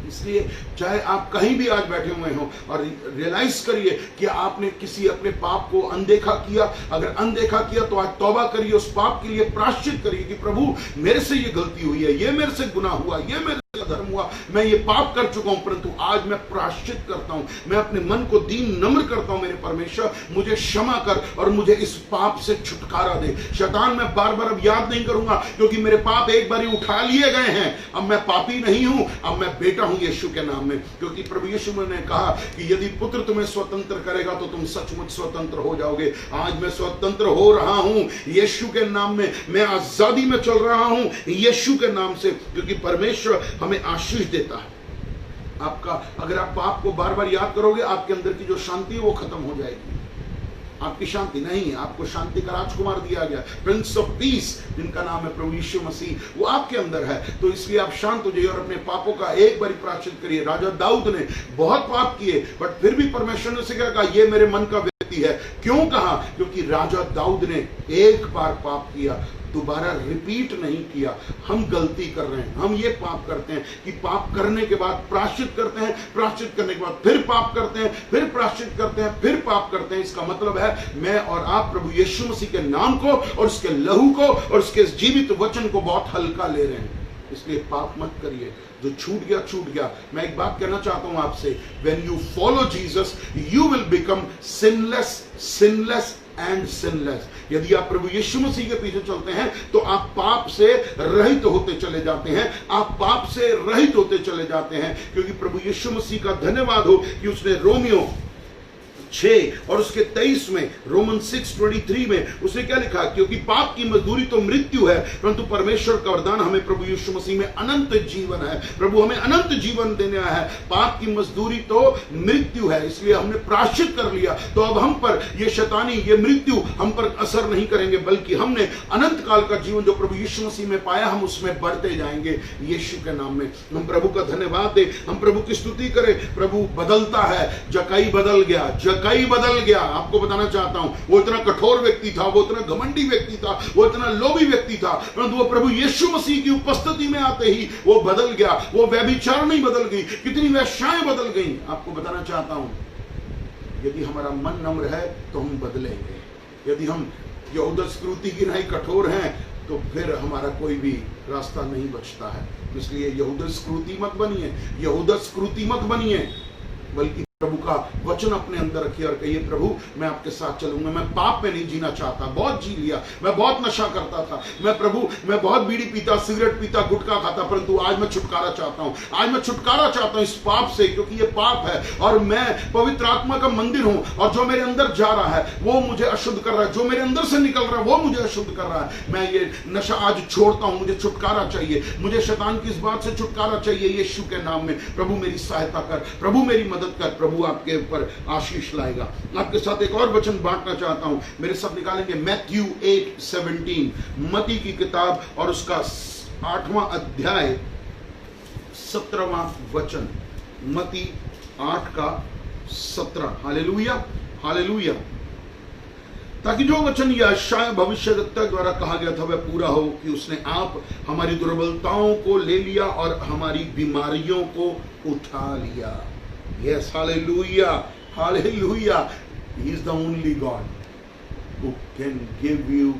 इसलिए चाहे आप कहीं भी आज बैठे हुए हो और रियलाइज करिए कि आपने किसी अपने पाप को अनदेखा किया। अगर अनदेखा किया तो आज तौबा करिए, उस पाप के लिए प्रायश्चित करिए कि प्रभु मेरे से ये गलती हुई है, ये मेरे से गुनाह हुआ, ये मेरे धर्म हुआ, मैं ये पाप कर चुका हूं, परंतु आज मैं प्रायश्चित करता हूं, मैं अपने मन को दीन नम्र करता हूं। मेरे परमेश्वर मुझे क्षमा कर और मुझे इस पाप से छुटकारा दे। शैतान मैं बार बार अब याद नहीं करूंगा, क्योंकि मेरे पाप एक बार उठा लिए गए हैं। अब मैं पापी नहीं हूं, अब मैं बेटा हूं यीशु के नाम में, क्योंकि प्रभु यीशु ने कहा कि यदि पुत्र तुम्हें स्वतंत्र करेगा तो तुम सचमुच स्वतंत्र हो जाओगे। आज मैं स्वतंत्र हो रहा हूं यीशु के नाम में, मैं आजादी में चल रहा हूं यीशु के नाम से, क्योंकि परमेश्वर हमें आशीष देता है। आपका अगर आप पाप को बार बार याद करोगे, आपके अंदर की जो शांति है वो खत्म हो जाएगी। आपकी शांति नहीं, आपको शांति का राजकुमार दिया गया, प्रिंस ऑफ पीस, जिनका नाम है प्रभु यीशु मसीह, वो आपके अंदर है। तो इसलिए आप शांत हो जाइए और अपने पापों का एक बार प्रायश्चित करिए। राजा दाऊद ने बहुत पाप किए, बट फिर भी परमेश्वर ने क्या कहा, ये मेरे मन का व्यक्ति है। क्यों कहा? क्योंकि राजा दाऊद ने एक बार पाप किया, दोबारा रिपीट नहीं किया। हम गलती कर रहे हैं, हम ये पाप करते हैं कि पाप करने के बाद प्रायश्चित करते हैं, प्रायश्चित करने के बाद फिर पाप करते हैं, फिर प्रायश्चित करते हैं, फिर पाप करते हैं। इसका मतलब है मैं और आप प्रभु यीशु मसीह के नाम को और उसके लहू को और उसके जीवित वचन को बहुत हल्का ले रहे हैं। इसलिए पाप मत करिए, जो छूट गया छूट गया। मैं एक बात कहना चाहता हूं आपसे, when you follow Jesus you will become sinless and sinless. यदि आप प्रभु यीशु मसीह के पीछे चलते हैं तो आप पाप से रहित होते चले जाते हैं, आप पाप से रहित होते चले जाते हैं, क्योंकि प्रभु यीशु मसीह का धन्यवाद हो कि उसने रोमियो 6 और उसके 23 में, रोमन 6:23 में उसने क्या लिखा, क्योंकि पाप की मजदूरी तो मृत्यु है, परंतु परमेश्वर का वरदान हमें प्रभु यीशु मसीह में अनंत जीवन है। प्रभु हमें अनंत जीवन देने आया है। पाप की मजदूरी तो मृत्यु है, इसलिए हमने प्रायश्चित कर लिया, तो अब हम पर ये शैतानी, ये मृत्यु हम पर असर नहीं करेंगे, बल्कि हमने अनंत काल का जीवन जो प्रभु यीशु मसीह में पाया, हम उसमें बढ़ते जाएंगे यीशु के नाम में। हम प्रभु का धन्यवाद दें, हम प्रभु की स्तुति करें। प्रभु बदलता है, जक्कई बदल गया, कई बदल गया। आपको बताना चाहता हूं, वो इतना कठोर व्यक्ति था, वो इतना घमंडी व्यक्ति था, वो इतना लोभी व्यक्ति था, परंतु वो प्रभु यीशु मसीह की उपस्थिति में आते ही वो बदल गया। वो व्यभिचारिणी बदल गई, कितनी वेश्याएं बदल गई। आपको बताना चाहता हूं, यदि हमारा मन नम्र है तो हम बदलेंगे। यदि हम यहूदा स्क्रूति की नहीं कठोर हैं तो फिर हमारा कोई भी रास्ता नहीं बचता है। इसलिए यहूदा स्क्रूति मत बनिए, यहूदा स्क्रूति मत बनिए, बल्कि प्रभु का वचन अपने अंदर रखिए और कहिए, प्रभु मैं आपके साथ चलूंगा। मैं पाप में नहीं जीना चाहता, बहुत जी लिया, मैं बहुत नशा करता था, मैं प्रभु मैं बहुत बीड़ी पीता, सिगरेट पीता, गुटखा खाता, परंतु आज मैं छुटकारा चाहता हूं। आज मैं छुटकारा चाहता हूं इस पाप से, क्योंकि ये पाप है और मैं पवित्र आत्मा का मंदिर हूं, और जो मेरे अंदर जा रहा है वो मुझे अशुद्ध कर रहा है, जो मेरे अंदर से निकल रहा है वो मुझे अशुद्ध कर रहा है। मैं ये नशा आज छोड़ता हूं, मुझे छुटकारा चाहिए, मुझे शैतान की इस बात से छुटकारा चाहिए यीशु के नाम में। प्रभु मेरी सहायता कर, प्रभु मेरी मदद कर, प्रभु आपके ऊपर आशीष लाएगा। आपके साथ एक और वचन बांटना चाहता हूं, मेरे साथ निकालेंगे मैथ्यू 8:17, मती की किताब और उसका 8वां अध्याय 17वां वचन, मती 8 का 17। Hallelujah, hallelujah. ताकि जो वचन यशायाह भविष्यद्वक्ता द्वारा कहा गया था वह पूरा हो कि उसने आप हमारी दुर्बलताओं को ले लिया और हमारी बीमारियों को उठा लिया। Yes, hallelujah, hallelujah. He is the only God who can give you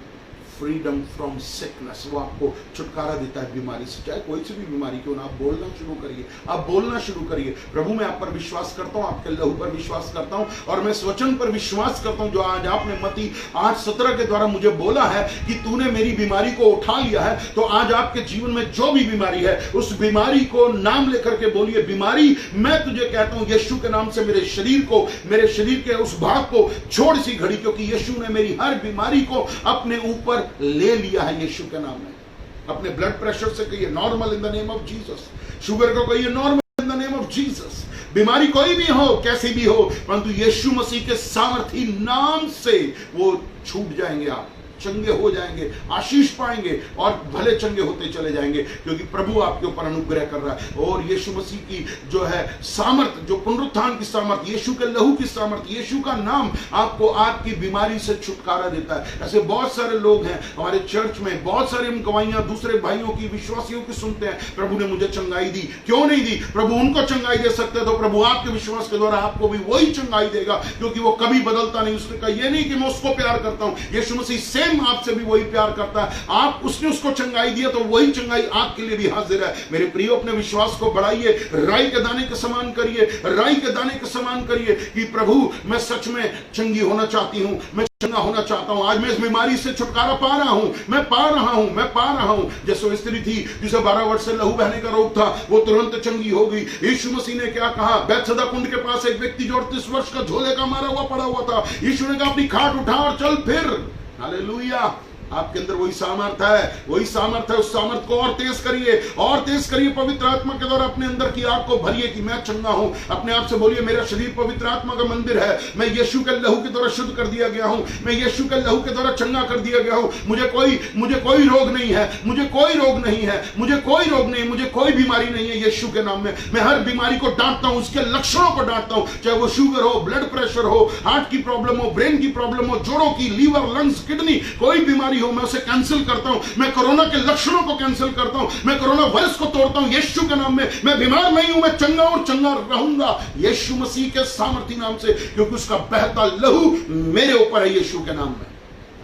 freedom from sickness. वो आपको छुटकारा देता है बीमारी से, चाहे कोई सी भी बीमारी क्यों ना। आप बोलना शुरू करिए, आप बोलना शुरू करिए, प्रभु मैं आप पर विश्वास करता हूं, आपके लहू पर विश्वास करता हूं और मैं इस वचन पर विश्वास करता हूं जो आज आपने मत्ती 8:17 के द्वारा मुझे बोला है कि तूने मेरी बीमारी को उठा लिया है। तो आज आपके जीवन में जो भी बीमारी है उस बीमारी को नाम लेकर के बोलिए, बीमारी मैं तुझे कहता हूं यीशु के नाम से मेरे शरीर के उस भाग को छोड़ सी घड़ी, क्योंकि यीशु ने मेरी हर बीमारी को अपने ऊपर ले लिया है यीशु के नाम में। अपने ब्लड प्रेशर से कहिए normal in the name of Jesus, sugar को कहिए normal in the name of Jesus. बीमारी कोई भी हो, कैसी भी हो, परंतु यीशु मसीह के सामर्थी नाम से वो छूट जाएंगे, आप चंगे हो जाएंगे, आशीष पाएंगे और भले चंगे होते चले जाएंगे, क्योंकि प्रभु आपके ऊपर अनुग्रह कर रहा है। और यीशु मसीह की जो है सामर्थ, जो पुनरुत्थान की सामर्थ, यीशु के लहू की सामर्थ, यीशु का नाम आपको आपकी बीमारी से छुटकारा देता है। ऐसे बहुत सारे लोग हैं हमारे चर्च में, बहुत सारी हम गवाहियां दूसरे भाइयों की, विश्वासियों की सुनते हैं, प्रभु ने मुझे चंगाई दी। क्यों नहीं दी? प्रभु उनको चंगाई दे सकते तो प्रभु आपके विश्वास के द्वारा आपको भी वही चंगाई देगा, क्योंकि वो कभी बदलता नहीं। उसने कहा ये नहीं कि मैं उसको प्यार करता हूं, यीशु मसीह सेम आपसे भी वही प्यार करता है। आप उसने उसको चंगाई दिया तो वही चंगाई आपके लिए भी हाजिर है। मेरे प्रियो, अपने विश्वास को बढ़ाइए, राई के दाने के समान करिए, राई के दाने के समान करिए कि प्रभु मैं सच में चंगी होना चाहती हूं, मैं चंगा होना चाहता हूं। आज मैं इस बीमारी से छुटकारा पा रहा हूं, मैं पा रहा हूं। जैसे वो स्त्री थी जिसे 12 वर्ष से लहू बहने का रोग था, वो तुरंत चंगी हो गई। यीशु मसीह ने क्या कहा? बैतसैदा कुंड के पास एक व्यक्ति जो 38 वर्ष का झोले का मारा हुआ पड़ा हुआ था, यीशु ने कहा अपनी खाट उठा और चल फिर। हालेलुया। आपके अंदर वही सामर्थ है, वही सामर्थ है। उस सामर्थ को और तेज करिए पवित्र आत्मा के द्वारा। अपने अंदर की आग को भरिए कि मैं चंगा हूं। अपने आप से बोलिए मेरा शरीर पवित्र आत्मा का मंदिर है, मैं यीशु के लहू के द्वारा शुद्ध कर दिया गया हूं, मैं यीशु के लहू के द्वारा चंगा कर दिया गया हूं। मुझे कोई रोग नहीं है, मुझे कोई बीमारी नहीं है। यीशु के नाम में मैं हर बीमारी को डांटता हूं, उसके लक्षणों को डांटता हूं, चाहे वो शुगर हो, ब्लड प्रेशर हो, हार्ट की प्रॉब्लम हो, ब्रेन की प्रॉब्लम हो, जोड़ों की, लीवर, लंग्स, किडनी, कोई बीमारी हो, मैं उसे कैंसिल करता हूं। मैं कोरोना के लक्षणों को कैंसिल करता हूं, मैं कोरोना वायरस को तोड़ता हूं यीशु के नाम में। मैं बीमार नहीं हूं, मैं चंगा और चंगा रहूंगा यीशु मसीह के सामर्थी नाम से, क्योंकि उसका बहता लहू मेरे ऊपर है यीशु के नाम में।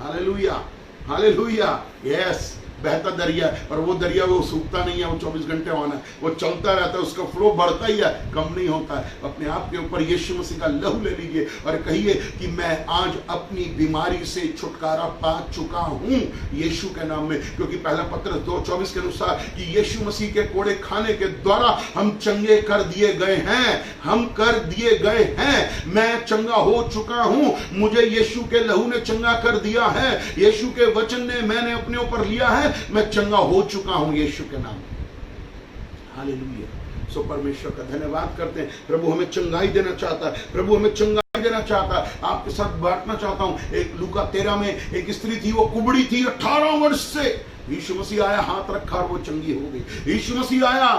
Hallelujah, hallelujah. यस, बहता दरिया, और वो दरिया वो सूखता नहीं है, वो 24 घंटे होना है, वो चलता रहता है, उसका फ्लो बढ़ता ही है, कम नहीं होता है। अपने आप के ऊपर यीशु मसीह का लहू ले लीजिए और कहिए कि मैं आज अपनी बीमारी से छुटकारा पा चुका हूं यीशु के नाम में, क्योंकि पहला पत्रस 2:24 के अनुसार कि यीशु मसीह के कोड़े खाने के द्वारा हम चंगे कर दिए गए हैं, मैं चंगा हो चुका हूं, मुझे यीशु के लहू ने चंगा कर दिया है, यीशु के वचन ने मैंने अपने ऊपर लिया है, मैं चंगा हो चुका हूं यीशु के नाम में। हालेलुया। सो परमेश्वर का धन्यवाद करते हैं। प्रभु हमें चंगाई देना चाहता है, प्रभु हमें चंगाई देना चाहता है। आपके साथ बांटना चाहता हूं, एक लूका 13 में एक स्त्री थी, वो कुबड़ी थी 18 वर्ष से। यीशु मसीह आया, हाथ रखा और वो चंगी हो गई। यीशु मसीह आया,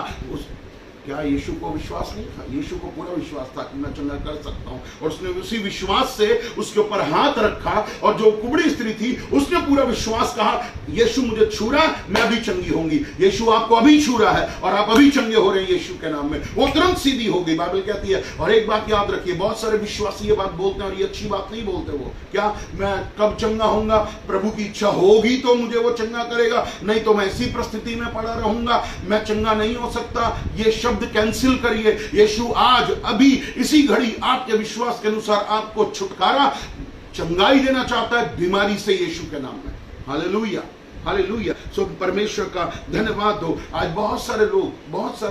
क्या यीशु को विश्वास नहीं था? यीशु को पूरा विश्वास था कि मैं चंगा कर सकता हूं, और उसने उसी विश्वास से उसके ऊपर हाथ रखा, और जो कुबड़ी स्त्री थी उसने पूरा विश्वास कहा यीशु मुझे छू रहा है, मैं भी चंगी होंगी। यीशु आपको अभी छू रहा है और आप अभी चंगे हो रहे हैं यीशु के नाम में। वो तुरंत सीधी हो गई, बाइबल कहती है। और एक बात याद रखिए, बहुत सारे विश्वासी ये बात बोलते हैं और ये अच्छी बात नहीं बोलते। वो क्या, मैं कब चंगा होऊंगा? प्रभु की इच्छा होगी तो मुझे वो चंगा करेगा, नहीं तो मैं इसी परिस्थिति में पड़ा रहूंगा, मैं चंगा नहीं हो सकता। ये शब्द कैंसिल करिए। यीशु आज अभी इसी घड़ी आपके विश्वास के अनुसार आपको छुटकारा, चंगाई देना चाहता है बीमारी से यीशु के नाम में। Hallelujah, hallelujah. सो परमेश्वर का धन्यवाद हो। आज बहुत सारे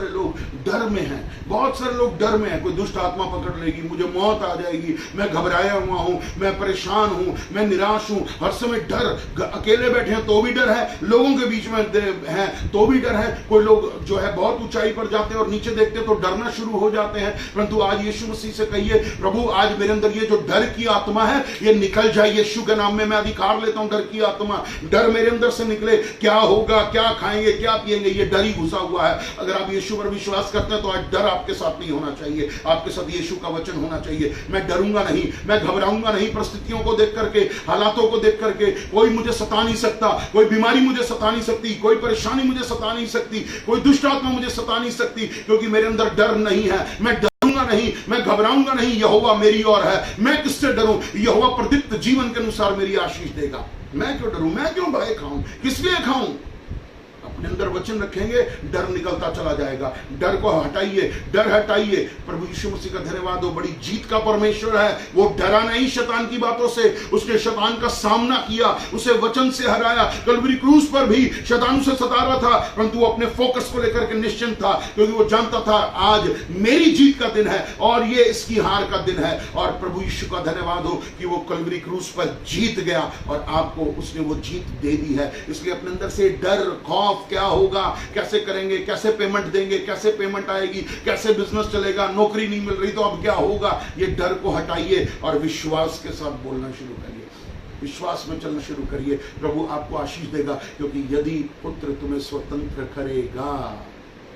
लोग डर में हैं, बहुत सारे लोग डर में हैं। कोई दुष्ट आत्मा पकड़ लेगी, मुझे मौत आ जाएगी, मैं घबराया हुआ हूं, मैं परेशान हूं, मैं निराश हूं, हर समय डर। अकेले बैठे हैं तो भी डर है, लोगों के बीच में हैं तो भी डर है। कोई लोग जो है बहुत ऊंचाई पर जाते हैं और नीचे देखते तो डरना शुरू हो जाते हैं। परंतु आज यीशु मसीह से कहिए, प्रभु आज मेरे अंदर ये जो डर की आत्मा है ये निकल जाए यीशु के नाम में। मैं अधिकार लेता हूं डर की आत्मा, डर मेरे अंदर से निकले, क्या होगा, क्या खाएंगे, क्या पिएंगे, ये डर ही घुसा हुआ है। अगर आप यीशु पर विश्वास करते हैं तो आज डर आपके साथ नहीं होना चाहिए, आपके साथ यीशु का वचन होना चाहिए। मैं डरूंगा नहीं, मैं घबराऊंगा नहीं, परिस्थितियों को देख करके, हालातों को देख करके। कोई मुझे सता नहीं सकता, कोई बीमारी मुझे सता नहीं सकती, कोई परेशानी मुझे सता नहीं सकती, कोई दुष्ट आत्मा मुझे सता नहीं सकती, क्योंकि मेरे अंदर डर नहीं है। मैं डरूंगा नहीं, मैं घबराऊंगा नहीं, यहोवा मेरी ओर है। मैं किससे डरूं? यहोवा प्रदीप्त जीवन के अनुसार मेरी आशीष देगा। मैं क्यों डरूं? मैं क्यों भय खाऊं? किस लिए खाऊं? अपने अंदर वचन रखेंगे, डर निकलता चला जाएगा। डर को हटाइए, डर हटाइए। प्रभु यीशु मसीह का धन्यवाद हो, बड़ी जीत का परमेश्वर है। वो डरा नहीं शैतान की बातों से, उसने शैतान का सामना किया, उसे वचन से हराया। कलवरी क्रूस पर भी शैतान उसे सता रहा था, परंतु वो अपने फोकस को लेकर के निश्चिंत था, क्योंकि वो जानता था आज मेरी जीत का दिन है और ये इसकी हार का दिन है। और प्रभु यीशु का धन्यवाद हो कि वो कलवरी क्रूस पर जीत गया और आपको उसने वो जीत दे दी है। इसलिए अपने अंदर से डर, खौफ, क्या होगा, कैसे करेंगे, कैसे पेमेंट देंगे, कैसे पेमेंट आएगी, कैसे बिजनेस चलेगा, नौकरी नहीं मिल रही तो अब क्या होगा, ये डर को हटाइए और विश्वास के साथ बोलना शुरू करिए, विश्वास में चलना शुरू करिए। प्रभु आपको आशीष देगा, क्योंकि यदि पुत्र तुम्हें स्वतंत्र करेगा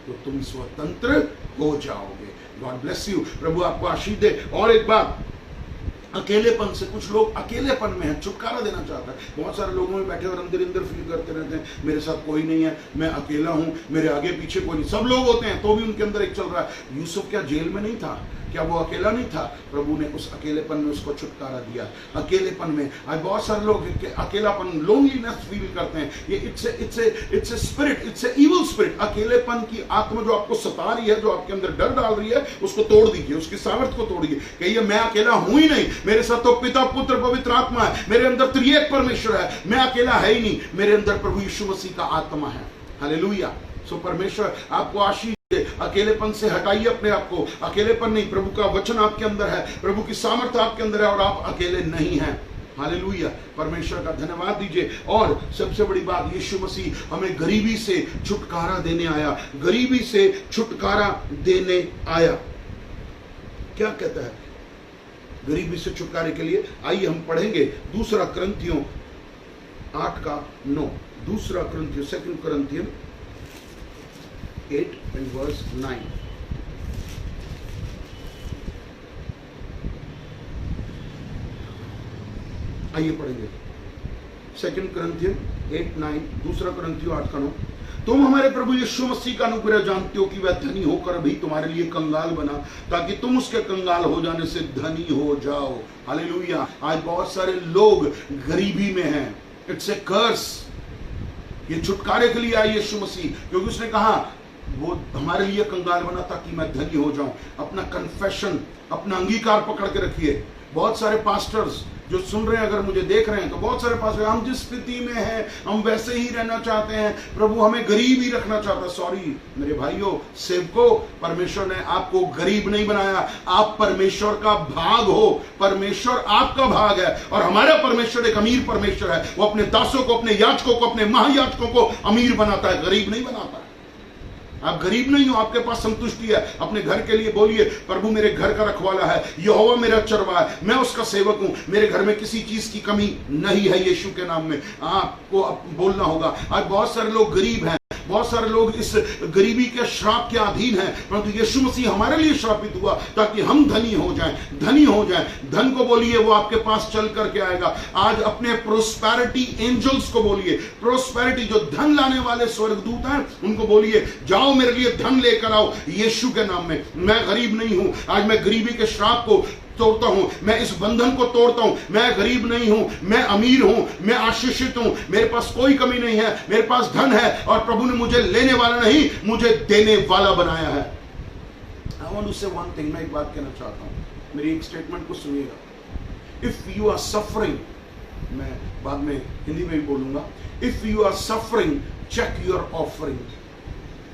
तो तुम स्वतंत्र हो जाओगे। God bless you. प्रभु आपको आशीष दे। और एक बात, अकेलेपन से, कुछ लोग अकेलेपन में है, छुटकारा देना चाहता है। बहुत सारे लोगों में बैठे और अंदर अंदर फील करते रहते हैं, मेरे साथ कोई नहीं है, मैं अकेला हूं, मेरे आगे पीछे कोई नहीं। सब लोग होते हैं तो भी उनके अंदर एक चल रहा है। यूसुफ क्या जेल में नहीं था? क्या वो अकेला नहीं था? प्रभु ने उस अकेलेपन में उसको छुटकारा दिया। अकेलेपन में आज बहुत सारे लोग अकेलापन, लोनलीनेस फील करते हैं। ये it's a spirit, it's a evil spirit. अकेलेपन की आत्मा जो आपको सता रही है, जो आपके अंदर डर डाल रही है, उसको तोड़ दीजिए, उसकी सामर्थ्य को तोड़िए। कहिए मैं अकेला हूं ही नहीं, मेरे साथ तो पिता, पुत्र, पवित्र आत्मा है, मेरे अंदर त्रिएक परमेश्वर है, मैं अकेला है ही नहीं, मेरे अंदर प्रभु यीशु मसीह का आत्मा है। हालेलुया। सो परमेश्वर आपको आशीष। अकेलेपन से हटाइए अपने आप को। अकेलेपन नहीं, प्रभु का वचन आपके अंदर है, प्रभु की सामर्थ्य आपके अंदर है और आप अकेले नहीं हैं। हालेलुया। परमेश्वर का धन्यवाद दीजिए। और सबसे बड़ी बात, यीशु मसीह हमें गरीबी से छुटकारा देने आया, गरीबी से छुटकारा देने आया। क्या कहता है गरीबी से छुटकारे के लिए? आइए हम पढ़ेंगे दूसरा कुरिन्थियों 8:9। दूसरा कुरिन्थियों, 2 Corinthians 8:9। आइए पढ़ेंगे 2 Corinthians 8:9। दूसरा कुरिन्थियों 8:9। तुम हमारे प्रभु यीशु मसीह का अनुग्रह जानते हो कि वह धनी होकर भी तुम्हारे लिए कंगाल बना, ताकि तुम उसके कंगाल हो जाने से धनी हो जाओ। हालेलुया। आज बहुत सारे लोग गरीबी में हैं। इट्स ए कर्स। ये छुटकारे के लिए आया यीशु मसीह, क्योंकि उसने कहा वो हमारे लिए कंगाल बना ताकि मैं धनी हो जाऊं। अपना कन्फेशन, अपना अंगीकार पकड़ के रखिए। बहुत सारे पास्टर्स जो सुन रहे हैं, अगर मुझे देख रहे हैं, तो बहुत सारे पास्टर, हम जिस स्थिति में हैं हम वैसे ही रहना चाहते हैं, प्रभु हमें गरीब ही रखना चाहता है। सॉरी मेरे भाइयों, सेवकों, परमेश्वर ने आपको गरीब नहीं बनाया, आप परमेश्वर का भाग हो। परमेश्वर आपका भाग है और हमारा परमेश्वर एक अमीर परमेश्वर है। वो अपने दासों को, अपने याजकों को, अपने महायाजकों को अमीर बनाता है, गरीब नहीं बनाता है। आप गरीब नहीं हो, आपके पास संतुष्टि है। अपने घर के लिए बोलिए, प्रभु मेरे घर का रखवाला है, यहोवा मेरा चरवाहा है, मैं उसका सेवक हूं, मेरे घर में किसी चीज की कमी नहीं है। यीशु के नाम में आपको बोलना होगा। आज बहुत सारे लोग गरीब हैं, बहुत सारे लोग इस गरीबी के श्राप के अधीन हैं, परंतु यीशु मसीह हमारे लिए श्रापित हुआ ताकि हम धनी हो जाएं, धनी हो जाएं। धन को बोलिए, वो आपके पास चल करके आएगा। आज अपने प्रोस्पेरिटी एंजल्स को बोलिए, प्रोस्पेरिटी जो धन लाने वाले स्वर्गदूत हैं, उनको बोलिए जाओ मेरे लिए धन लेकर आओ यीशु के नाम में। मैं गरीब नहीं हूं, आज मैं गरीबी के श्राप को तोड़ता हूं, मैं इस बंधन को तोड़ता हूं। मैं गरीब नहीं हूं, मैं अमीर हूं, मैं आशीषित हूं, मेरे पास कोई कमी नहीं है, मेरे पास धन है और प्रभु ने मुझे लेने वाला नहीं, मुझे देने वाला बनाया है। आई वांट टू से वन थिंग, मैं एक बात कहना चाहता हूं, मेरी एक स्टेटमेंट को सुनिएगा। इफ यू आर सफरिंग, मैं बाद में हिंदी में भी बोलूंगा, if you are suffering check your offering.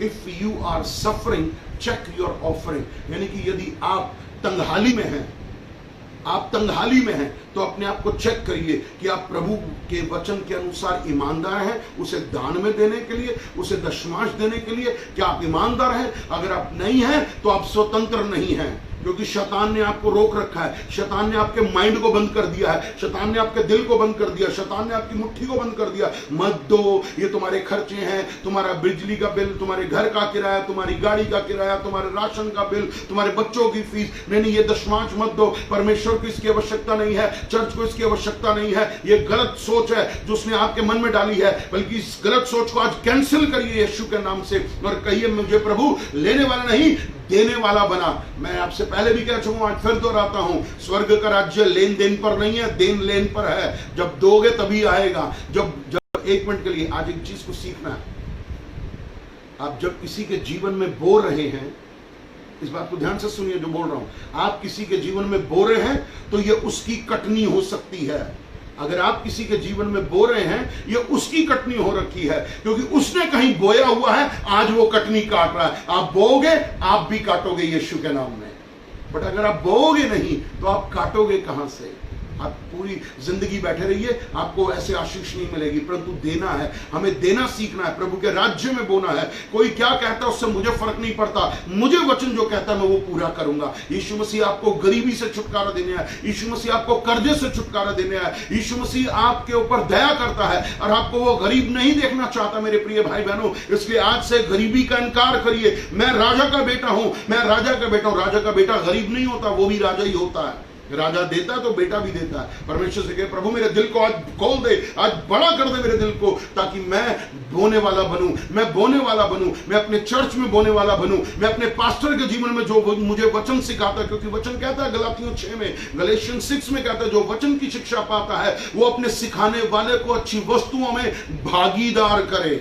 If you are suffering check your offering. यानी कि यदि आप तंगहाली में हैं, आप तंगहाली में हैं, तो अपने आप को चेक करिए कि आप प्रभु के वचन के अनुसार ईमानदार हैं उसे दान में देने के लिए, उसे दशमांश देने के लिए। क्या आप ईमानदार हैं? अगर आप नहीं हैं तो आप स्वतंत्र नहीं हैं, क्योंकि शैतान ने आपको रोक रखा है, शैतान ने आपके माइंड को बंद कर दिया है, शैतान ने आपके दिल को बंद कर दिया, शैतान ने आपकी मुट्ठी को बंद कर दिया। मत दो, ये तुम्हारे खर्चे हैं, तुम्हारा बिजली का बिल, तुम्हारे घर का किराया, तुम्हारी गाड़ी का किराया, तुम्हारे राशन का बिल, तुम्हारे बच्चों की फीस। नहीं, ये दशमांश मत दो। परमेश्वर को इसकी आवश्यकता नहीं है, चर्च को इसकी आवश्यकता नहीं है। ये गलत सोच है जो उसने आपके मन में डाली है, बल्कि इस गलत सोच को आज कैंसिल करिए यीशु के नाम से और कहिए, मुझे प्रभु लेने वाला नहीं देने वाला बना। मैं आपसे पहले भी कह चुका हूं, आज फिर दोहराता हूं, स्वर्ग का राज्य लेन देन पर नहीं है, देन लेन पर है। जब दोगे तभी आएगा। जब एक मिनट के लिए आज एक चीज को सीखना है। आप जब किसी के जीवन में बो रहे हैं, इस बात को ध्यान से सुनिए जो बोल रहा हूं, आप किसी के जीवन में बो रहे हैं तो ये उसकी कटनी हो सकती है। अगर आप किसी के जीवन में बो रहे हैं, ये उसकी कटनी हो रखी है, क्योंकि उसने कहीं बोया हुआ है, आज वो कटनी काट रहा है। आप बोओगे, आप भी काटोगे यीशु के नाम में। बट अगर आप बोओगे नहीं तो आप काटोगे कहां से? आप पूरी जिंदगी बैठे रहिए, आपको ऐसे आशीष नहीं मिलेगी, परंतु देना है। हमें देना सीखना है, प्रभु के राज्य में बोना है। कोई क्या कहता है उससे मुझे फर्क नहीं पड़ता, मुझे वचन जो कहता है मैं वो पूरा करूंगा। यीशु मसीह आपको गरीबी से छुटकारा देने है, यीशु मसीह आपको कर्जे से छुटकारा देने है, यीशु मसीह आपके ऊपर दया करता है और आपको वो गरीब नहीं देखना चाहता मेरे प्रिय भाई बहनों। इसलिए आज से गरीबी का इनकार करिए। मैं राजा का बेटा हूं, मैं राजा का बेटा हूं। राजा का बेटा गरीब नहीं होता, वो भी राजा ही होता है। राजा देता है तो बेटा भी देता है। परमेश्वर से कहे, प्रभु मेरे दिल को आज खोल दे, आज बड़ा कर दे मेरे दिल को, ताकि मैं बोने वाला बनूं, मैं बोने वाला बनूं, मैं अपने चर्च में बोने वाला बनूं, मैं अपने पास्टर के जीवन में जो मुझे वचन सिखाता है। क्योंकि वचन कहता है गलातियों 6 में, गलेशियन 6 में कहता है, जो वचन की शिक्षा पाता है वो अपने सिखाने वाले को अच्छी वस्तुओं में भागीदार करे,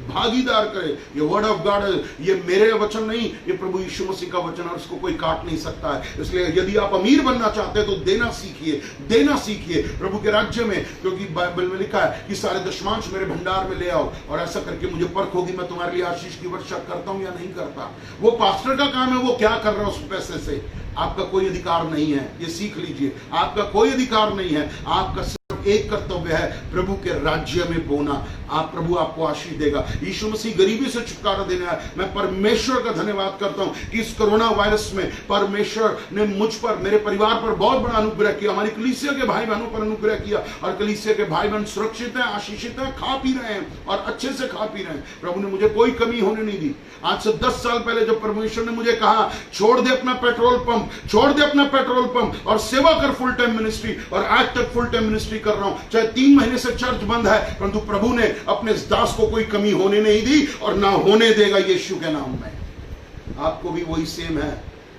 भागीदार करे। ये वर्ड ऑफ गॉड है, ये मेरे वचन नहीं, ये प्रभु यीशु मसीह का वचन है, उसको कोई काट नहीं सकता है। इसलिए यदि आप अमीर बनना चाहते हैं तो देना सीखिए, देना सीखिए प्रभु के राज्य में। क्योंकि बाइबल में लिखा है कि सारे दशमांश मेरे भंडार में ले आओ और ऐसा करके मुझे परख होगी मैं तुम्हारे लिए आशीष की वर्षा करता हूं या नहीं करता। वो पास्टर का काम है, वो क्या कर रहा है उस पैसे से। आपका कोई अधिकार नहीं है, ये सीख लीजिए। आपका कोई अधिकार नहीं है, आपका एक कर्तव्य है, प्रभु के राज्य में बोना। आप प्रभु आपको आशीष देगा। यीशु मसीह गरीबी से छुटकारा देना है। मैं परमेश्वर का धन्यवाद करता हूं कि इस कोरोना वायरस में परमेश्वर ने मुझ पर, मेरे परिवार पर बहुत बड़ा अनुग्रह किया, हमारी कलीसिया के भाई बहनों पर अनुग्रह किया और कलीसिया के भाई बहन सुरक्षित हैं, आशीषित हैं, खा पी रहे हैं और अच्छे से खा पी रहे हैं। प्रभु ने मुझे कोई कमी होने नहीं दी। आज से 10 साल पहले जब परमेश्वर ने मुझे कहा छोड़ दे अपना पेट्रोल पंप, छोड़ दे अपना पेट्रोल पंप और सेवा कर फुल टाइम मिनिस्ट्री, और आज तक फुल टाइम मिनिस्ट्री कर रहा हूं। चाहे 3 महीने से चर्च बंद है, परंतु प्रभु ने अपने दास को कोई कमी होने नहीं दी और ना होने देगा यीशु के नाम में। आपको भी वही सेम है,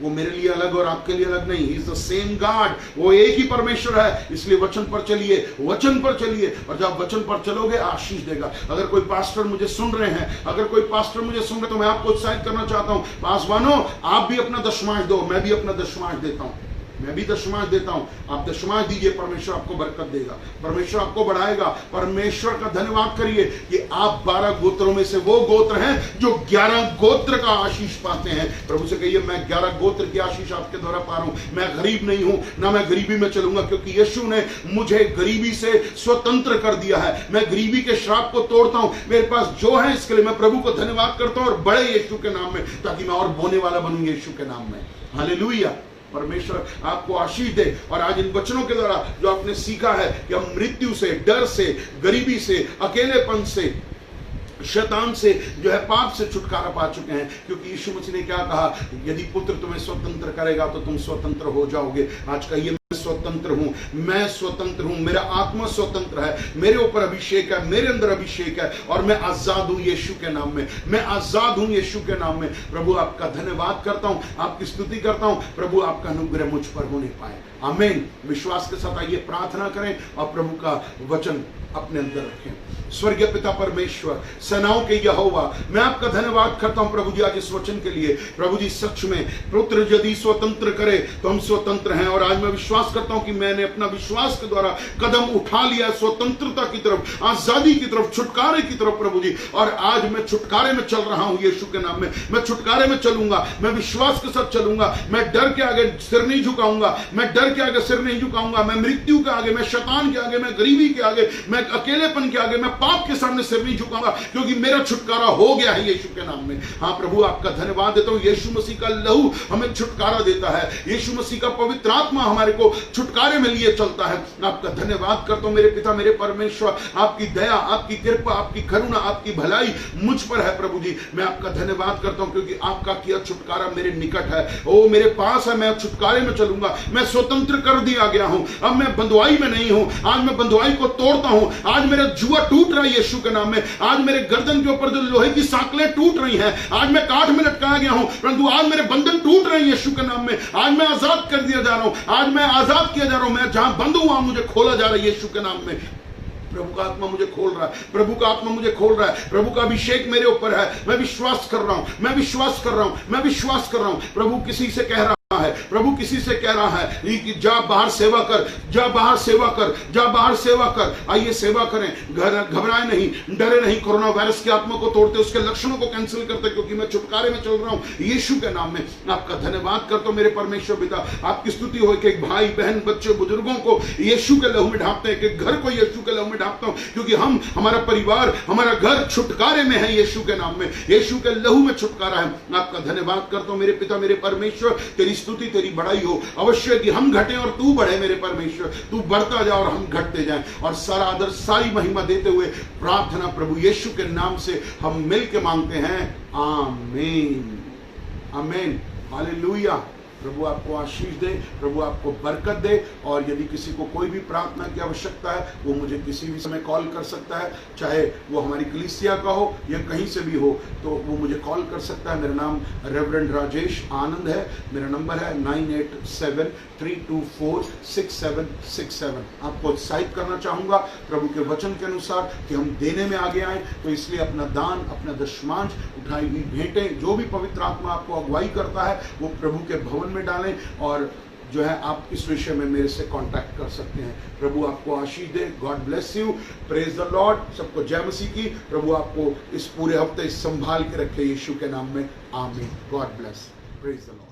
वो मेरे लिए अलग और आपके लिए अलग नहीं। इज द सेम गॉड, वो एक ही परमेश्वर है। इसलिए वचन पर चलिए, वचन पर चलिए, और जब वचन पर चलोगे आशीष देगा। अगर कोई पास्टर मुझे सुन रहे हैं, अगर कोई पास्टर मुझे सुन रहे, तो मैं आपको उत्साहित करना चाहता हूं, पासवानों आप भी अपना दशमांश दो, मैं भी अपना दशमांश देता हूं, मैं भी दशमांश देता हूं। आप दशमांश दीजिए, परमेश्वर आपको बरकत देगा, परमेश्वर आपको बढ़ाएगा। परमेश्वर का धन्यवाद करिए कि आप 12 गोत्रों में से वो गोत्र हैं जो 11 गोत्र का आशीष पाते हैं। प्रभु से कहिए, मैं 11 गोत्र की आशीष आपके द्वारा पा रहा हूं। मैं गरीब नहीं हूं, ना मैं गरीबी में चलूंगा, क्योंकि यीशु ने मुझे गरीबी से स्वतंत्र कर दिया है। मैं गरीबी के श्राप को तोड़ता हूं। मेरे पास जो है इसके लिए मैं प्रभु को धन्यवाद करता हूं और बड़े यीशु के नाम में, ताकि मैं और बोने वाला बनूं यीशु के नाम में। हालेलुया। परमेश्वर आपको आशीष दे। और आज इन वचनों के द्वारा जो आपने सीखा है कि हम मृत्यु से, डर से, गरीबी से, अकेलेपन से, शैतान से, जो है पाप से छुटकारा पा चुके हैं। क्योंकि यीशु मसीह ने क्या कहा, यदि पुत्र तुम्हें स्वतंत्र करेगा तो तुम स्वतंत्र हो जाओगे। आज कहिए, मैं स्वतंत्र हूं, मैं स्वतंत्र हूं, मेरा आत्मा स्वतंत्र है, मेरे ऊपर अभिषेक है, मेरे अंदर अभिषेक है और मैं आजाद हूं यीशु के नाम में, मैं आजाद हूं यीशु के नाम में। प्रभु आपका धन्यवाद करता हूं, आपकी स्तुति करता हूं। प्रभु आपका अनुग्रह मुझ पर होने पाए। आमीन। विश्वास के साथ आइए प्रार्थना करें और प्रभु का वचन अपने अंदर रखें। स्वर्गीय पिता परमेश्वर, सेनाओं के यहोवा, मैं आपका धन्यवाद करता हूं प्रभु जी आज इस वचन के लिए। प्रभु जी, सच में पुत्र यदि स्वतंत्र करे तो हम स्वतंत्र हैं। और आज मैं विश्वास विश्वास करता हूं कि मैंने अपना विश्वास के द्वारा कदम उठा लिया स्वतंत्रता की तरफ, आजादी की तरफ, छुटकारे की तरफ प्रभु जी। और आज मैं छुटकारे में चल रहा हूं यीशु के नाम में। मैं छुटकारे में चलूंगा, मैं विश्वास के साथ चलूंगा। मैं डर के आगे सिर नहीं झुकाऊंगा, मैं डर के आगे सिर नहीं झुकाऊंगा। मैं मृत्यु के आगे, मैं शैतान के आगे, मैं गरीबी के आगे, मैं अकेलेपन के आगे, मैं पाप के सामने सिर नहीं झुकाऊंगा, क्योंकि मेरा छुटकारा हो गया है यीशु के नाम में। हाँ प्रभु, आपका धन्यवाद देता हूं। यीशु मसीह का लहू हमें छुटकारा देता है, यीशु मसीह का पवित्र आत्मा हमारे को छुटकारे में लिए चलता है। आपका धन्यवाद करता हूं मेरे पिता, मेरे परमेश्वर। आपकी दया, आपकी कृपा, आपकी करुणा, आपकी भलाई मुझ पर है प्रभु जी। मैं आपका धन्यवाद करता हूं क्योंकि आपका किया छुटकारा मेरे निकट है, ओ मेरे पास है। मैं छुटकारे में चलूंगा, मैं स्वतंत्र कर दिया गया हूं। अब मैं बंधुआई में नहीं हूं, आज मैं बंधुआई को तोड़ता हूं। आज मेरा जुआ टूट रहा है यीशु के नाम में। आज मेरे गर्दन के ऊपर जो लोहे की सांकलें टूट रही हैं, आज मैं काठ में लटकाया गया हूं, परंतु आज मेरे बंधन टूट रहे हैं यीशु के नाम में। आज मैं आजाद कर दिया जा रहा हूं, आज मैं आजाद किया जा रहा हूं। मैं जहां बंद हूं वहां मुझे खोला जा रहा है यीशु के नाम में। प्रभु का आत्मा मुझे खोल रहा है, प्रभु का आत्मा मुझे खोल रहा है, प्रभु का अभिषेक मेरे ऊपर है। मैं विश्वास कर रहा हूं, मैं विश्वास कर रहा हूं, मैं विश्वास कर रहा हूं। प्रभु किसी से कह रहा है, प्रभु किसी से कह रहा है कि जा बाहर सेवा कर, जा बाहर सेवा कर, जा बाहर सेवा कर। आइए सेवा करें, घबराए नहीं, डरे नहीं। कोरोना वायरस की आत्मा को तोड़ते, उसके लक्षणों को कैंसिल करते, क्योंकि मैं छुटकारे में चल रहा हूं यीशु के नाम में। आपका धन्यवाद करता हूं मेरे परमेश्वर पिता। आपकी स्तुति हो कि एक भाई बहन बच्चे बुजुर्गों को यीशु के लहू में ढांपते हैं, कि घर को यीशु के लहू में ढांपता हूं, क्योंकि हम, हमारा परिवार, हमारा घर छुटकारे में है यीशु के नाम में। यीशु के लहू में छुटकारा है। आपका धन्यवाद करता हूं मेरे पिता, मेरे परमेश्वर। तेरी स्तुति, तेरी बड़ाई हो। अवश्य कि हम घटे और तू बढ़े मेरे परमेश्वर, तू बढ़ता जा और हम घटते जाएं। और सारा आदर, सारी महिमा देते हुए प्रार्थना प्रभु यीशु के नाम से हम मिल के मांगते हैं, आमीन, आमीन, हालेलुया। प्रभु आपको आशीष दे, प्रभु आपको बरकत दे। और यदि किसी को कोई भी प्रार्थना की आवश्यकता है, वो मुझे किसी भी समय कॉल कर सकता है, चाहे वो हमारी कलीसिया का हो या कहीं से भी हो, तो वो मुझे कॉल कर सकता है। मेरा नाम रेवरेंड राजेश आनंद है। मेरा नंबर है 9873246767। आपको उत्साहित करना चाहूँगा प्रभु के वचन के अनुसार कि हम देने में आगे आए, तो इसलिए अपना दान, अपना दशमांश, उठाई हुई भेंटें, जो भी पवित्र आत्मा आपको अगुवाई करता है, वो प्रभु के भवन में डालें। और जो है आप इस विषय में मेरे से कांटेक्ट कर सकते हैं। प्रभु आपको आशीष दे। God bless you, praise the Lord. सबको जय मसीह की। प्रभु आपको इस पूरे हफ्ते संभाल के रखे यीशु के नाम में, आमीन। God bless, praise the Lord.